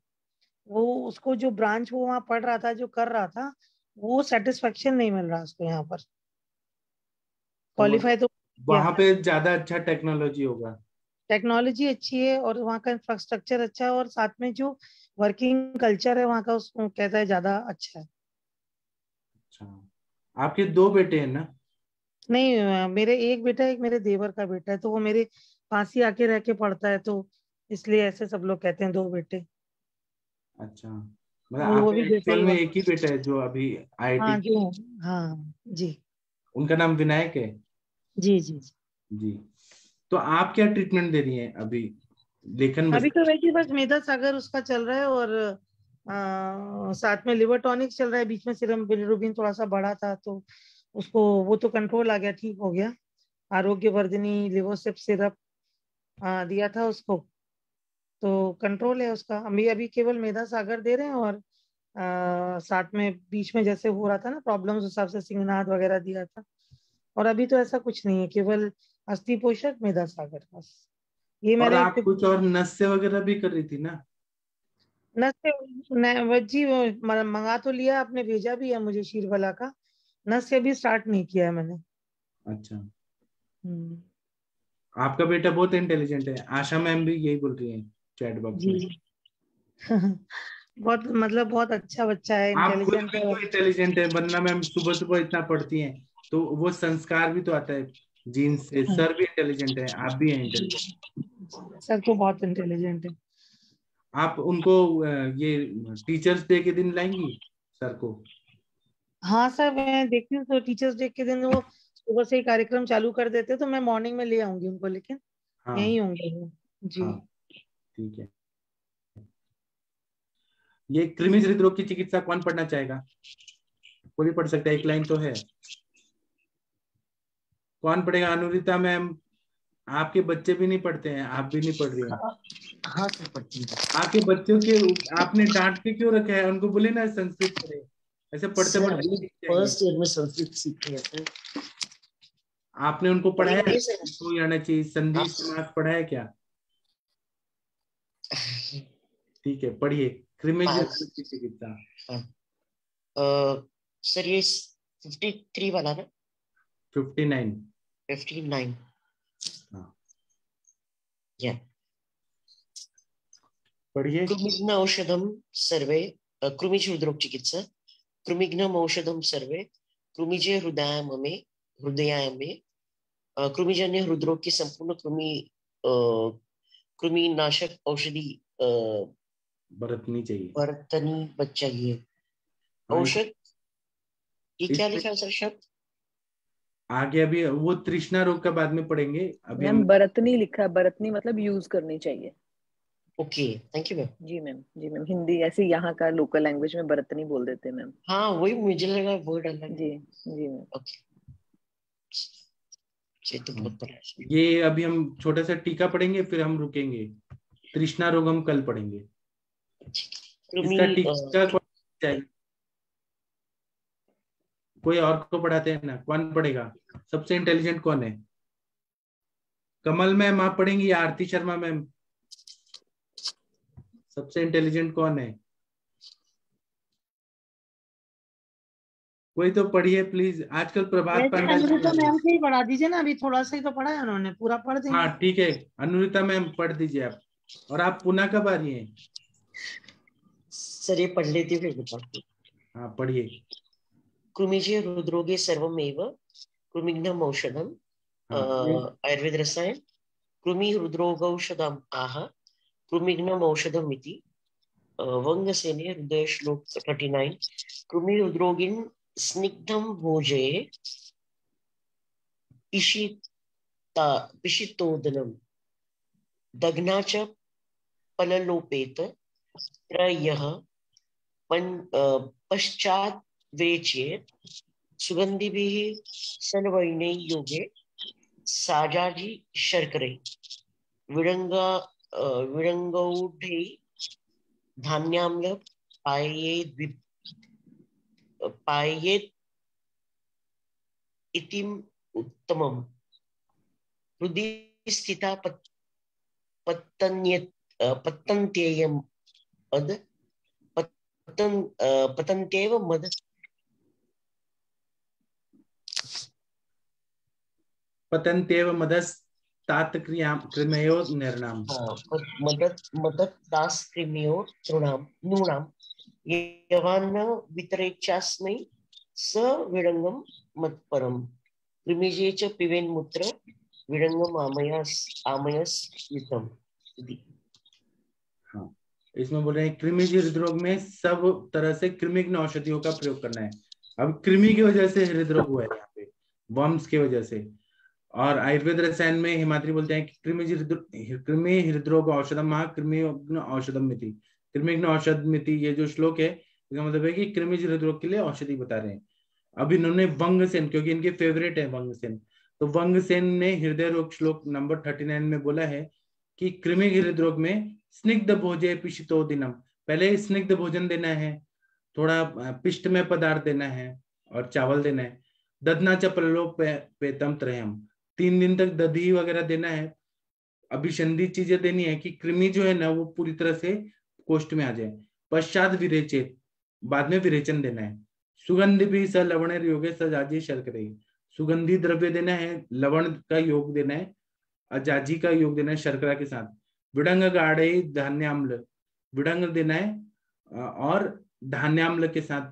वो उसको जो ब्रांच वो वहाँ पढ़ रहा था, जो कर रहा था, वो सेटिस्फेक्शन नहीं मिल रहा उसको यहाँ पर। क्वालिफाई तो वहां पे ज्यादा अच्छा टेक्नोलॉजी होगा, टेक्नोलॉजी अच्छी है और वहाँ का इंफ्रास्ट्रक्चर अच्छा है, और साथ में जो वर्किंग कल्चर है वहाँ का उसको कहता है ज्यादा अच्छा है। अच्छा, आपके 2 बेटे हैं ना? नहीं मेरे एक बेटा, एक मेरे देवर का बेटा है, तो वो मेरे पास ही आके रह के पढ़ता है, तो इसलिए ऐसे सब लोग कहते हैं 2 बेटे। अच्छा, मतलब वो आपका भी बेटा एक्चुअल ही में है। एक ही बेटा है जो अभी हाँ आईआईटी, जो, हाँ जी उनका नाम विनायक है। जी जी जी। जी, तो आप क्या ट्रीटमेंट दे रही हैं अभी? लेखन अभी बस? तो वैसे बस मेधा सागर उसका चल रहा है, और साथ में लिवर टॉनिक चल रहा है। बीच में सीरम बिलिरुबिन थोड़ा सा बढ़ा था, तो उसको वो तो कंट्रोल आ गया, ठीक हो गया। आरोग्य वर्धिनी लिवोसेप सिरप दिया था उसको, तो कंट्रोल है उसका। अभी अभी केवल मेधा सागर दे रहे हैं, और साथ में बीच में जैसे हो रहा था ना प्रॉब्लम्स, उस हिसाब से सिंगनाथ वगैरह दिया था। और अभी तो ऐसा कुछ नहीं है, केवल अस्थि पोषक मेधा सागर बस। ये और मैंने आप कुछ और नस्य वगैरह भी कर रही थी ना? नस जी वो मंगा तो लिया, आपने भेजा भी है मुझे शीरवाला का। नस से अभी स्टार्ट नहीं किया है मैंने। अच्छा, हम्म, आपका बेटा बहुत इंटेलिजेंट है, आशा मैम भी यही बोल रही है चैट बॉक्स जी में। जी। बहुत मतलब बहुत अच्छा बच्चा है, आप खुद इंटेलिजेंट भी है। तो इंटेलिजेंट है, वरना मैम सुबह सुबह इतना पढ़ती हैं, तो वो संस्कार भी तो आता है जीन से। सर भी इंटेलिजेंट है, आप भी हैं इंटेलिजेंट। सर तो बहुत इंटेलिजेंट है। आप उनको ये टीचर्स डे के दिन लाएंगी सर को? हाँ सर, मैं देखती हूँ तो टीचर्स डे के दिन वो सुबह से ही कार्यक्रम चालू कर देते, तो मैं मॉर्निंग में ले आऊंगी उनको, लेकिन हाँ यही होंगे वो। जी। हाँ, ठीक है। ये कृमि हृदरोग की चिकित्सा कौन पढ़ना चाहेगा? कोई भी पढ़ सकता है, एक लाइन तो है। कौन पढ़ेगा? अनुरिता मैम, आपके बच्चे भी नहीं पढ़ते हैं, आप भी नहीं पढ़ रही हैं। हाँ सर पढ़ती हूँ। आपके बच्चों के आपने डांट के क्यों रखा है? उनको बोले ना संस्कृत पढ़े, ऐसे पढ़ते सर पढ़ते अभी सीख जाएंगे। फर्स्ट ईयर में संस्कृत सीख रहे हैं सर। आपने उनको कोई पढ़ाया नहीं सर। तो आना चाहिए, संधि आप समास पढ़ाया क्या? ठीक है, पढ़िए कृमि पास। की चिकित्सा। हाँ सर ये 53 वाला ना? 59। 59। हाँ, या पढ़िए। कृमिघ्न औषधम सर्वे कृमिज हृदरोग चिकित्सा कृमिघ्नम औषधम सर्वे कृमिजे हृदयाय में कृमिजन्य हृदरोग की संपूर्ण कृमि नाशक औषधि बरतनी चाहिए। बरतनी चाहिए। हाँ, औषध ये क्या इसमें लिखा है सर शब्द? आगे अभी वो तृष्णा रोग का बाद में पढ़ेंगे, अभी हम। मैम बरतनी लिखा है, बरतनी मतलब यूज करनी चाहिए। Okay thank you ma'am. जी मैम, जी मैम, हिंदी ऐसे यहाँ का लोकल लैंग्वेज में बरतनी बोल देते हैं मैम। हाँ वही मुझे लगा वर्ड अलग है। जी जी मैम। ओके ये तो बहुत बड़ा है। ये अभी हम छोटा सा टीका पढ़ेंगे, फिर हम रुकेंगे। तृष्णा रोग हम कल पढ़ेंगे। कृमि इसका टीका कौन जाएगा? कोई और को पढ़ाते हैं ना, कौन पढ़ेगा? सबसे इंटेलिजेंट कौन है? कमल मैम आप पढ़ेंगी या आरती शर्मा मैम? सबसे इंटेलिजेंट कौन है? कोई तो पढ़िए प्लीज, आजकल प्रभात वैसे पांडा जी अनुरूपा आ रहे हैं। मैम से ही पढ़ा दीजिए ना, अभी थोड़ा सा ही तो पढ़ा है उन्होंने, पूरा पढ़ हाँ देंगे। ठीक है, अनुरिता मैम पढ़ दीजिए आप। और आप पुनः कब आ रही हैं? सर ये पढ़ लेती हूँ फिर बताती हूँ। हाँ पढ़िए। कृमिजे हृदरोगे सर्वमेव कृमिघ्नम औषधम हाँ आयुर्वेद रसायन कृमि हृदरोगौषधम आह कृमिघ्नम औषधम इति वंगसेने हृदय श्लोक 39 कृमि हृदरोगिन स्निग्धम भोजे पिशितोदनम दग्ना च पललोपेत त्रयः पश्चात् वेचेत सुगंधिभिः सनवैने योगे साजाजी शर्करे विडंगौढे धान्याम्ल पायेत इतिम उत्तमम हृदि स्थिता पतन्त्येयम अद पतन्त्येव मद पतन्त्येव मदस्तात कृमयो निर्णाम। मदत दास कृमियो नूणाम यवान्न वितरेच्छास्मै स विडंगम मत्परम कृमिजे च पिबेन्मूत्र विडंगम आमयस युतम। हाँ इसमें बोल रहे हैं कृमिज हृदरोग में सब तरह से कृमिग्न औषधियों का प्रयोग करना है। अब कृमि की वजह से हृदरोग हुआ है यहाँ पे, वर्म्स की वजह से। और आयुर्वेद रसायन में हिमाद्री बोलते हैं कि कृमि हृदरोग औषधम महा कृमिग्न औषधम मिति। कृमिग्न औषध मिति, ये जो श्लोक है इसका मतलब है कि कृमिज हृदरोग के लिए औषधि बता रहे हैं। अब इन्होंने वंगसेन, क्योंकि इनके फेवरेट है वंगसेन, तो वंगसेन ने हृदय रोग श्लोक नंबर 39 में बोला है कि कृमि हृदरोग में स्निग्ध भोजे पिशितो दिनम, पहले स्निग्ध भोजन देना है, थोड़ा पिष्ट में पदार्थ देना है और चावल देना है। दधना च प्रलो पेतम त्रयम, 3 दिन तक दधी वगैरह देना है। अभिसंधि चीजें देनी है कि कृमि जो है ना वो पूरी तरह से कोष्ठ में आ जाए। पश्चात विरेचित, बाद में विरेचन देना है। सुगंधि भी स लवण योगे सजाजी शर्करे, सुगंधी द्रव्य देना है, लवण का योग देना है, अजाजी का योग देना है शर्करा के साथ। विडंग गाढ़े धान्याम्ल, विडंग देना है और धान्याम्ल के साथ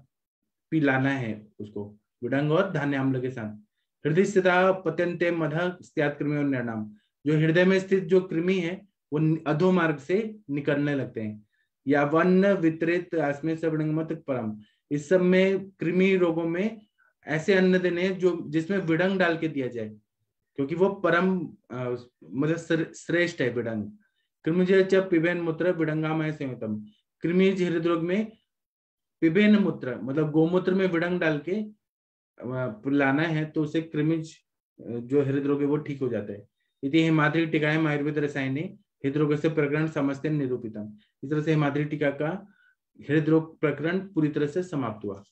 पिलाना है उसको, विडंग और धान्याम्ल के साथ। हृदय स्थित पत्यंते मध स्यात् कृमि निर्णाम, जो हृदय में स्थित जो कृमि है वो अधोमार्ग से निकलने लगते हैं। या वन वितरित आसमे से विडंगमत परम, इस सब में कृमि रोगों में ऐसे अन्न देने जो जिसमें विडंग डाल के दिया जाए, क्योंकि वो परम मतलब श्रेष्ठ है विडंग। कृमिज पिबेन मूत्र विडंगामय संयुतम, कृमिज हृदरोग में पिबेन मूत्र मतलब गोमूत्र में विडंग डाल के पिलाना है, तो उसे कृमिज जो हृदरोग है वो ठीक हो जाता है। इति हिमाद्री टीकायाम आयुर्वेद रसायने हृदरोग से प्रकरण समस्ते निरूपितम, इस तरह से हिमाद्री टीका का हृदरोग प्रकरण पूरी तरह से समाप्त हुआ।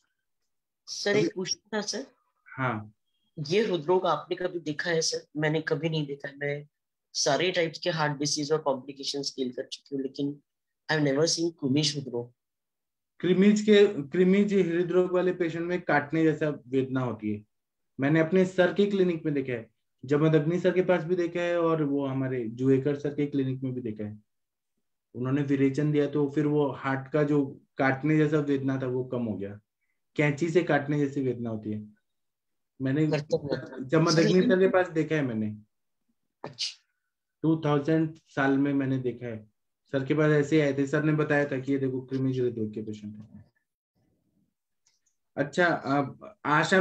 सर एक पूछना था सर, हाँ, ये हृदरोग आपने कभी देखा है सर? मैंने कभी नहीं देखा। मैं सारे टाइप्स के हार्ट डिसीज और कॉम्प्लिकेशंस डील कर चुकी हूँ, लेकिन आई हैव नेवर सीन कृमिज हृदरोग। कृमिज हृदरोग वाले पेशेंट में काटने जैसा वेदना होती है। मैंने अपने सर के क्लिनिक में देखा है, जमदग्नि सर के पास भी देखा है, और वो हमारे जुएकर सर के क्लिनिक में भी देखा है। उन्होंने विरेचन दिया तो फिर वो हार्ट का जो काटने जैसा वेदना था वो कम हो गया। कैंची से काटने जैसी वेदना होती है। मैंने जमदग्नि सर के पास देखा है मैंने। अच्छा, 2000 साल में मैंने देखा है, सर के पास ऐसे आए थे, सर ने बताया था कि ये देखो कृमिज हृदरोग के पेशेंट है। अच्छा, आशा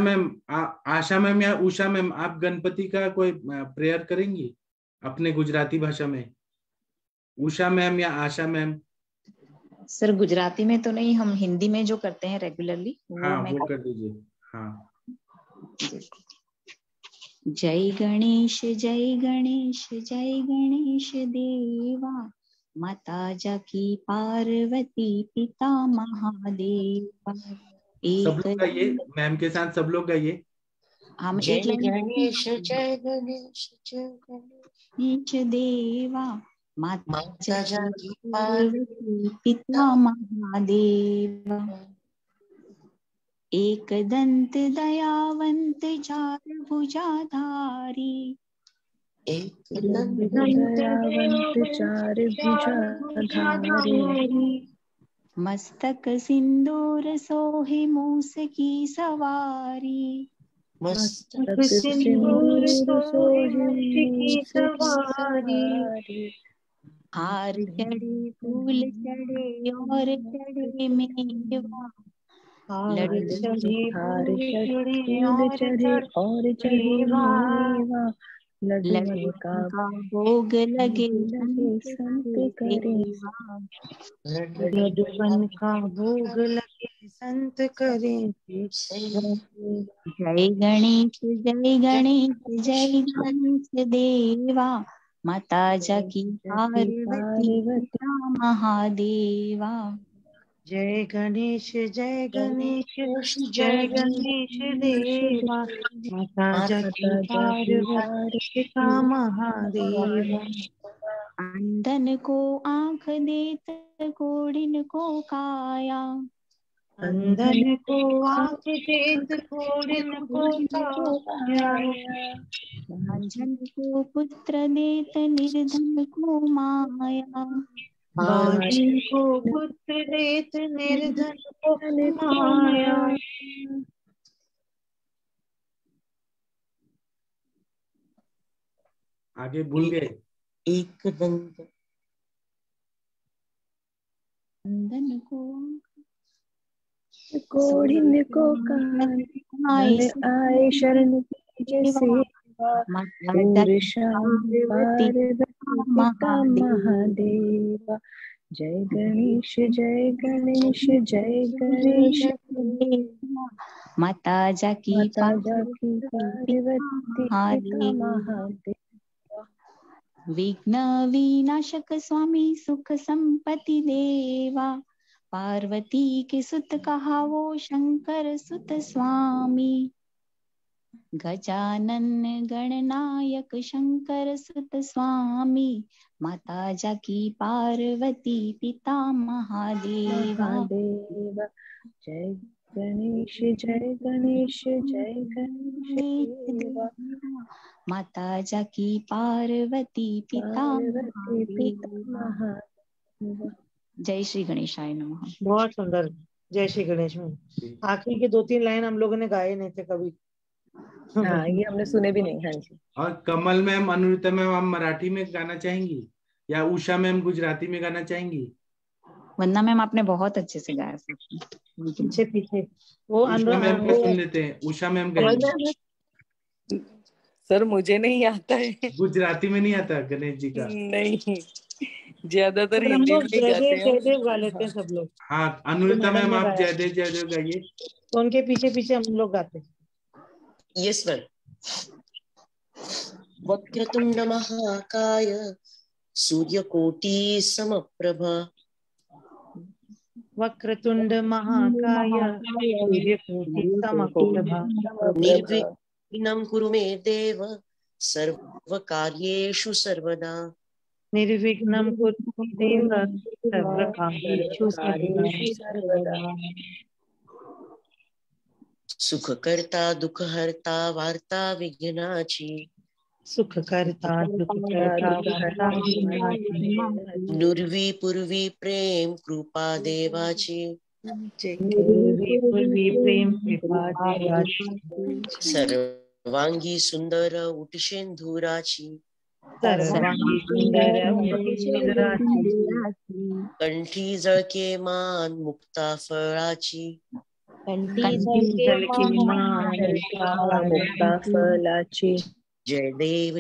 मैम या उषा मैम, आप गणपति का कोई प्रेयर करेंगी अपने गुजराती भाषा में? उषा मैम या आशा मैम? सर गुजराती में तो नहीं, हम हिंदी में जो करते हैं रेगुलरली हाँ, वो कर दीजिए। हाँ, जय गणेश जय गणेश जय गणेश देवा, माता जाकी पार्वती पिता महादेवा। सब लोग गाइए, मैम के साथ सब लोग गाइए। हम जय एक लाइन गणेश जय गणेश जय गणेश देवा, माता माता जाकी जाकी पार्वती पिता महादेवा। एक दंत दयावंत चार भुजाधारी, एक दयावंत चार भुजाधारी, मस्तक सिंदूर सोहि मूस की सवारी। मस्तक सिंदूर सोहि मूस की सवारी। हार चढ़े फूल चढ़े और चढ़े मेवा, हार फूल चढ़े और चढ़े मेवा, लड्डू का भोग लगे संत करे। लड्डूपन का भोग लगे संत करें। जय गणेश जय गणेश जय गणेश देवा, माता जाकी पार्वती पिता महादेवा। जय गणेश जय गणेश जय गणेश देवा, माता जाकी पार्वती पिता महादेवा। अंधन को आंख देत कोढ़िन को काया, अंधन को आंख देत कोढ़िन को काया। बांझन को पुत्र देत निर्धन को माया, बांझन को पुत्र देत निर्धन को माया। आगे भूल गए। एक दंत कोढ़िन को कान आए शरण कीजे सेवा, सूर्य शाम पार्वती पिता महादेवा। जय गणेश जय गणेश जय गणेश, माता जाकी पार्वती पिता महादेवा। विघ्न विनाशक स्वामी सुख संपत्ति देवा, पार्वती के सुत कहावो शंकर सुत स्वामी। गजानन गणनायक शंकर सुत स्वामी, माता जाकी पार्वती पिता महादेवा। जय गणेश जय गणेश जय गणेश, माता जाकी पार्वती पिता महादेवा। जय श्री गणेशाय नमः। बहुत सुंदर। जय श्री गणेश में आखिरी के 2-3 लाइन हम लोगों ने गाए नहीं थे कभी। हाँ, ये हमने सुने भी नहीं। हाँ जी। और कमल मैम, अनुरिता मैम, आप मराठी में गाना चाहेंगी या उषा मैम गुजराती में गाना चाहेंगी? वंदना मैम आपने बहुत अच्छे से गाया। पीछे पीछे वो उषा मैम का सुन लेते हैं। उषा मैम गाएंगी। सर मुझे नहीं आता है गुजराती में नहीं आता गणेश जी का? नहीं, ज्यादातर हिंदी में गाते हैं। जयदेव गा लेते हैं सब लोग। हाँ, अनुरिता मैम आप जयदेव जयदेव गाइए। तो उनके पीछे पीछे हम लोग गाते हैं। Yes ma'am. वक्रतुंड महाकाय सूर्यकोटि समप्रभा, वक्रतुंड महाकाय सूर्यकोटि समप्रभा, निर्विघ्नं कुरु मे देव सर्वकार्येषु सर्वदा। निर्विघ्नं कुरु मे देव सर्वकार्येषु सर्वदा। सुखकर्ता दुःखहर्ता वार्ता विघ्नाची, सुखकर्ता दुःखकर्ता नुर्वी पूर्वी प्रेम कृपा देवाची, प्रेम कृपा देवाची, सर्वांगी सुंदर उटशेंधुराची, सर्वांगी सुंदर कंठी जळके मान मुक्ता फळाची, मुक्ता फलाची। जय देव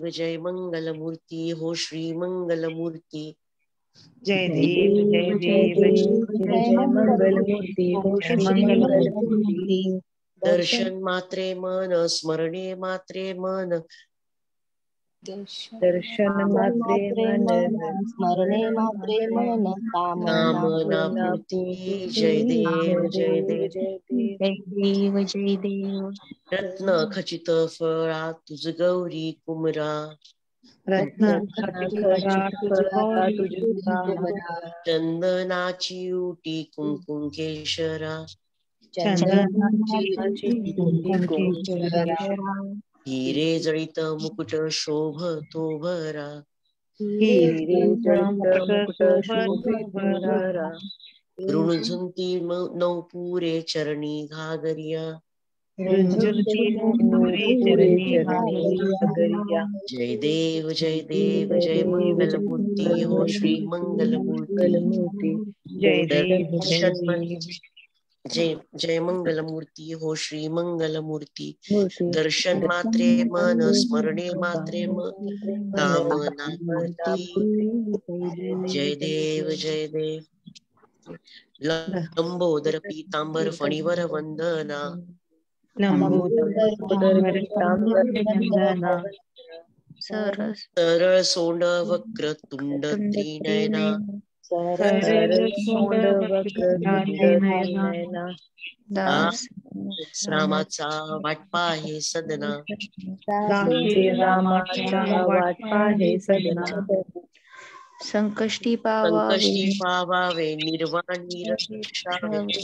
जय मंगलमूर्ती हो श्री मंगलमूर्ती। जय देव जय मंगलमूर्ती हो श्री मंगलमूर्ती। दर्शन मात्रे मन स्मरणे मात्रे मन, दर्शन मात्रे मन स्मरणे मात्रे मन, कामना पूर्ती। जय देव जय देव जय देव जय देव। रत्न खचित फळा तुझ गौरी कुमरा, चंदनाची उटी कुंकुम केशरा, हिरे जळित मुकुट शोभतो भरा, ऋणझुंती नौपुरे चरणी घागरिया, जय देव जय मंगलमूर्ती हो श्री मंगलमूर्ती। जय मंगलमूर्ती हो श्री मंगलमूर्ती। दर्शन मात्रे मन स्मरणे मात्रे मन, कामना पूर्ती। जय देव लंबोदर पीतांबर फणीवर वंदना, सरळ सोंड वक्र तुंड त्रिनयना, रामाचा वाटपा हे सदना, संकष्टी पावावे निर्वाणी रक्षावे,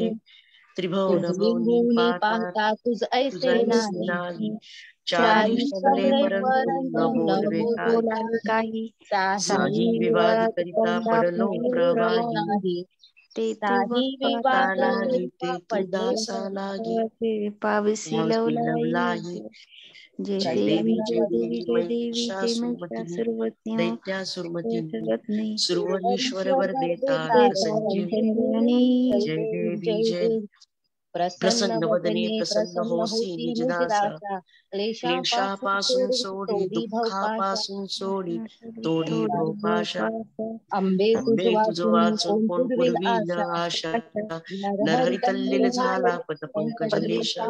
नाहीये त्रिभुवनी पाहता तुझ ऐसे नाही नाही चारी चारी शबले शबले परंतु परंतु न बोलवे बोला काही काही साही साही विवाद करिता पडलो प्रवाही नाही ते साही विवाद लागी करिता ते तू पडले दासा लागी पावसी लवलाई लवलाई जय जय देवी देवी जय जय देवी देवी जय देवी जय महिषासुरमर्दिनी महिषासुरवती दैत्यासुरमर्दिनी नहीं सुरवरीश्वर वरदे तारक संजीवनी जय देवी जय प्रसन्न वदने प्रसन्न होसी निजदासा क्लेशापासून सोडी दुःखापासून सोडी तोडी भोपाशा अंबे आंबे तुझ वाचून कोण पुरविल आशा नरहरी तल्लील झाला पद पंकज लेशा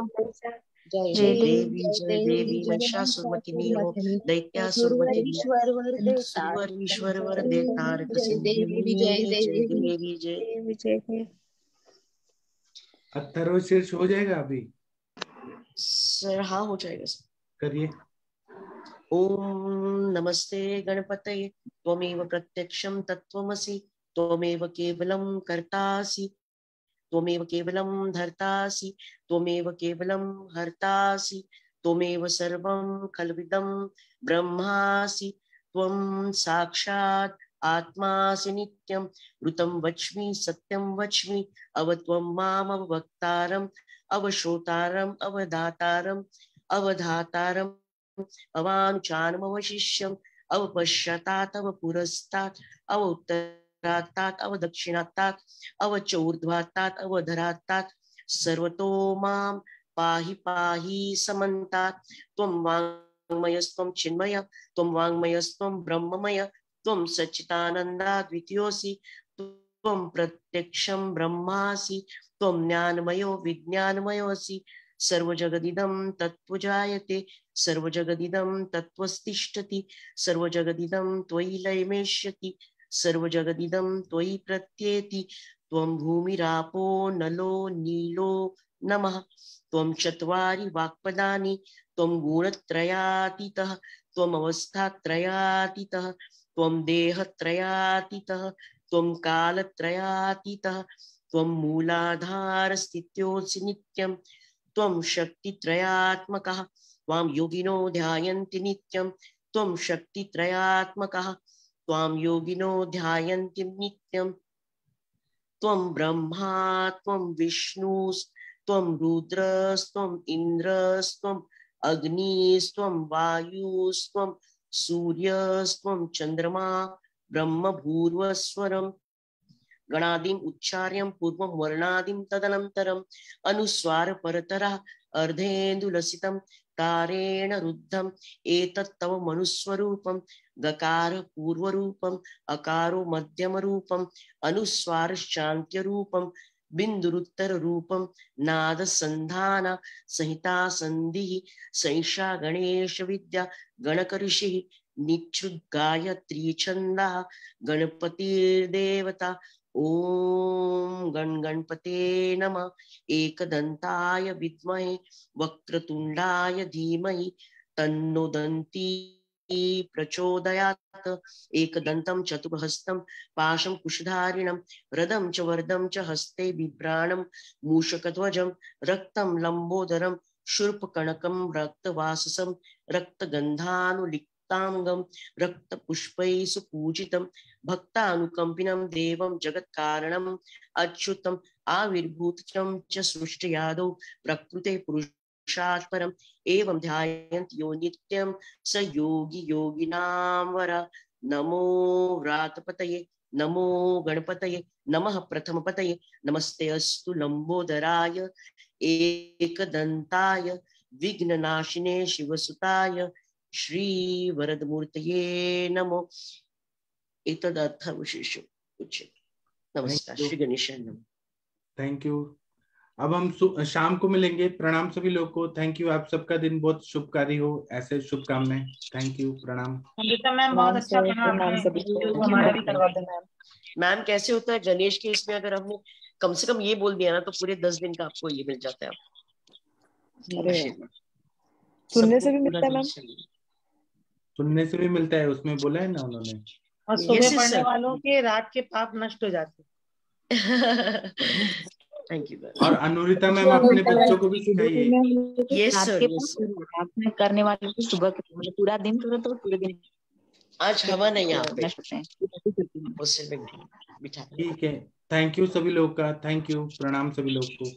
जय जय देवी देवी महिषासुरमर्दिनी हो दैत्यासुरमर्दिनी सुरवरीश्वर वरदे तारक संजीवनी जय देवी जय विजय अथर्वशीर्ष हो जाएगा अभी? सर हाँ हो जाएगा सर। करिए। ओम नमस्ते गणपतये त्वमेव प्रत्यक्षं तत्त्वमसि त्वमेव केवलं कर्तासि त्वमेव केवलं धर्तासि त्वमेव केवलं हर्तासि त्वमेव सर्वं खल्विदं ब्रह्मासि त्वं साक्षात् आत्मासि नित्यं ऋतं वच्मि सत्यं वच्मि अवत्वं माम अवक्तारम् अवश्रोतारम् अवधातारम् अवधातारम् अवानुचानमवशिष्यम् अवपश्चातात् अवपुरस्तात् अवोत्तरात्तात् अवदक्षिणात्तात् अवचोर्ध्वात्तात् अवधरात्तात् सर्वतो मां पाहि पाहि समन्तात् त्वं वाङ्मयस्त्वं चिन्मय त्वं वाङ्मयस्त्वं ब्रह्ममय त्वं सच्चिदानन्दाद्वितीयोऽसि त्वं प्रत्यक्षं ब्रह्मासि त्वं ज्ञानमयो विज्ञानमयोऽसि सर्वजगदिदं तत्त्वजायते सर्वजगदिदं तत्त्वस्तिष्ठति सर्वजगदिदं त्वयि लयमेष्यति सर्वजगदिदं त्वयि प्रत्येति त्वं भूमिरापो नलो नीलो नमः त्वं चत्वारि वाक्पदानि त्वं गुणत्रयातीतः त्वम् अवस्थात्रयातीतः त्वं देहत्रयातीतः त्वं कालत्रयातीतः त्वं मूलाधारस्थित्योऽसि नित्यं त्वं शक्तित्रयात्मकः त्वां योगिनो ध्यायन्ति नित्यं त्वं शक्तित्रयात्मकः त्वां योगिनो ध्यायन्ति नित्यं त्वं ब्रह्मा त्वं विष्णुस्त्वं रुद्रस्त्वं इन्द्रस्त्वं अग्निस्त्वं वायुस्त्वं सूर्यस्त्वं चन्द्रमा ब्रह्म भूर्वस्वरं गणादिम उच्चार्यं पूर्वं वर्णादिं तदनन्तरम् अनुस्वार परतरा अर्धेन्दुलसितं तारेण रुद्धम् एतत् तव मनुस्वरूपं गकार पूर्वरूपम् अकारो मध्यमरूपम् अनुस्वारश्चान्त्यरूपम् बिन्दुरुत्तर रूपम नाद संधान संहिता संधि सैषा गणेश विद्या गणकऋषि निच्छुद्गायत्री छंदा गणपतिर्देवता ओम गण गणपते नमः एकदंताय विद्महे वक्रतुंडाय धीमहि तन्नो दन्ती प्रचोदयात् एकदन्तं चतुर्हस्तं पाशं कुशधारिणं रदं च वर्दं च हस्ते बिभ्राणं मूषकध्वजं रक्तं लंबोदरं शूर्पकणकं रक्तवाससं रक्तगन्धानुलिप्तांगं रक्तपुष्पैः सुपूजितं भक्तानुकंपिनं देवं जगत्कारणं अच्युतम् आविर्भूतं च सृष्टयादौ प्रकृते पुरुषात् परम् एवं ध्यायन्ति यो नित्यं स योगी योगिनां वर नमो व्रातपतये नमो गणपतये नमः प्रथमपतये नमस्ते अस्तु लंबोदराय एकदंताय विघ्ननाशिने शिवसुताय श्री वरदमूर्तये नमो एतदर्थविशेष उच्यते। नमस्कार श्री गणेशाय नमः। Thank you. अब हम शाम को मिलेंगे। प्रणाम सभी लोग को। Thank you. आप सबका दिन बहुत शुभकारी हो, ऐसे शुभकामनाएं। Thank you. प्रणाम। अमृता मैम बहुत अच्छा हमारा भी करवा देना। मैम कैसे होता है गणेश के इसमें अगर हमने कम से कम ये बोल दिया ना तो पूरे 10 दिन का आपको ये मिल जाता है। सुनने से भी मिलता है मैम, सुनने से भी मिलता है, उसमें बोला है ना उन्होंने। और सुबह पढ़ने वालों के रात के पाप नष्ट हो जाते हैं। Thank you. और अनुरिता मैम अपने बच्चों को भी सिखाइए। Yes sir. करने वाले को सुबह पूरा दिन करो तो पूरे दिन। आज हवन है यहाँ पे। ठीक है। थैंक यू सभी लोग का। Thank you. प्रणाम सभी लोग को।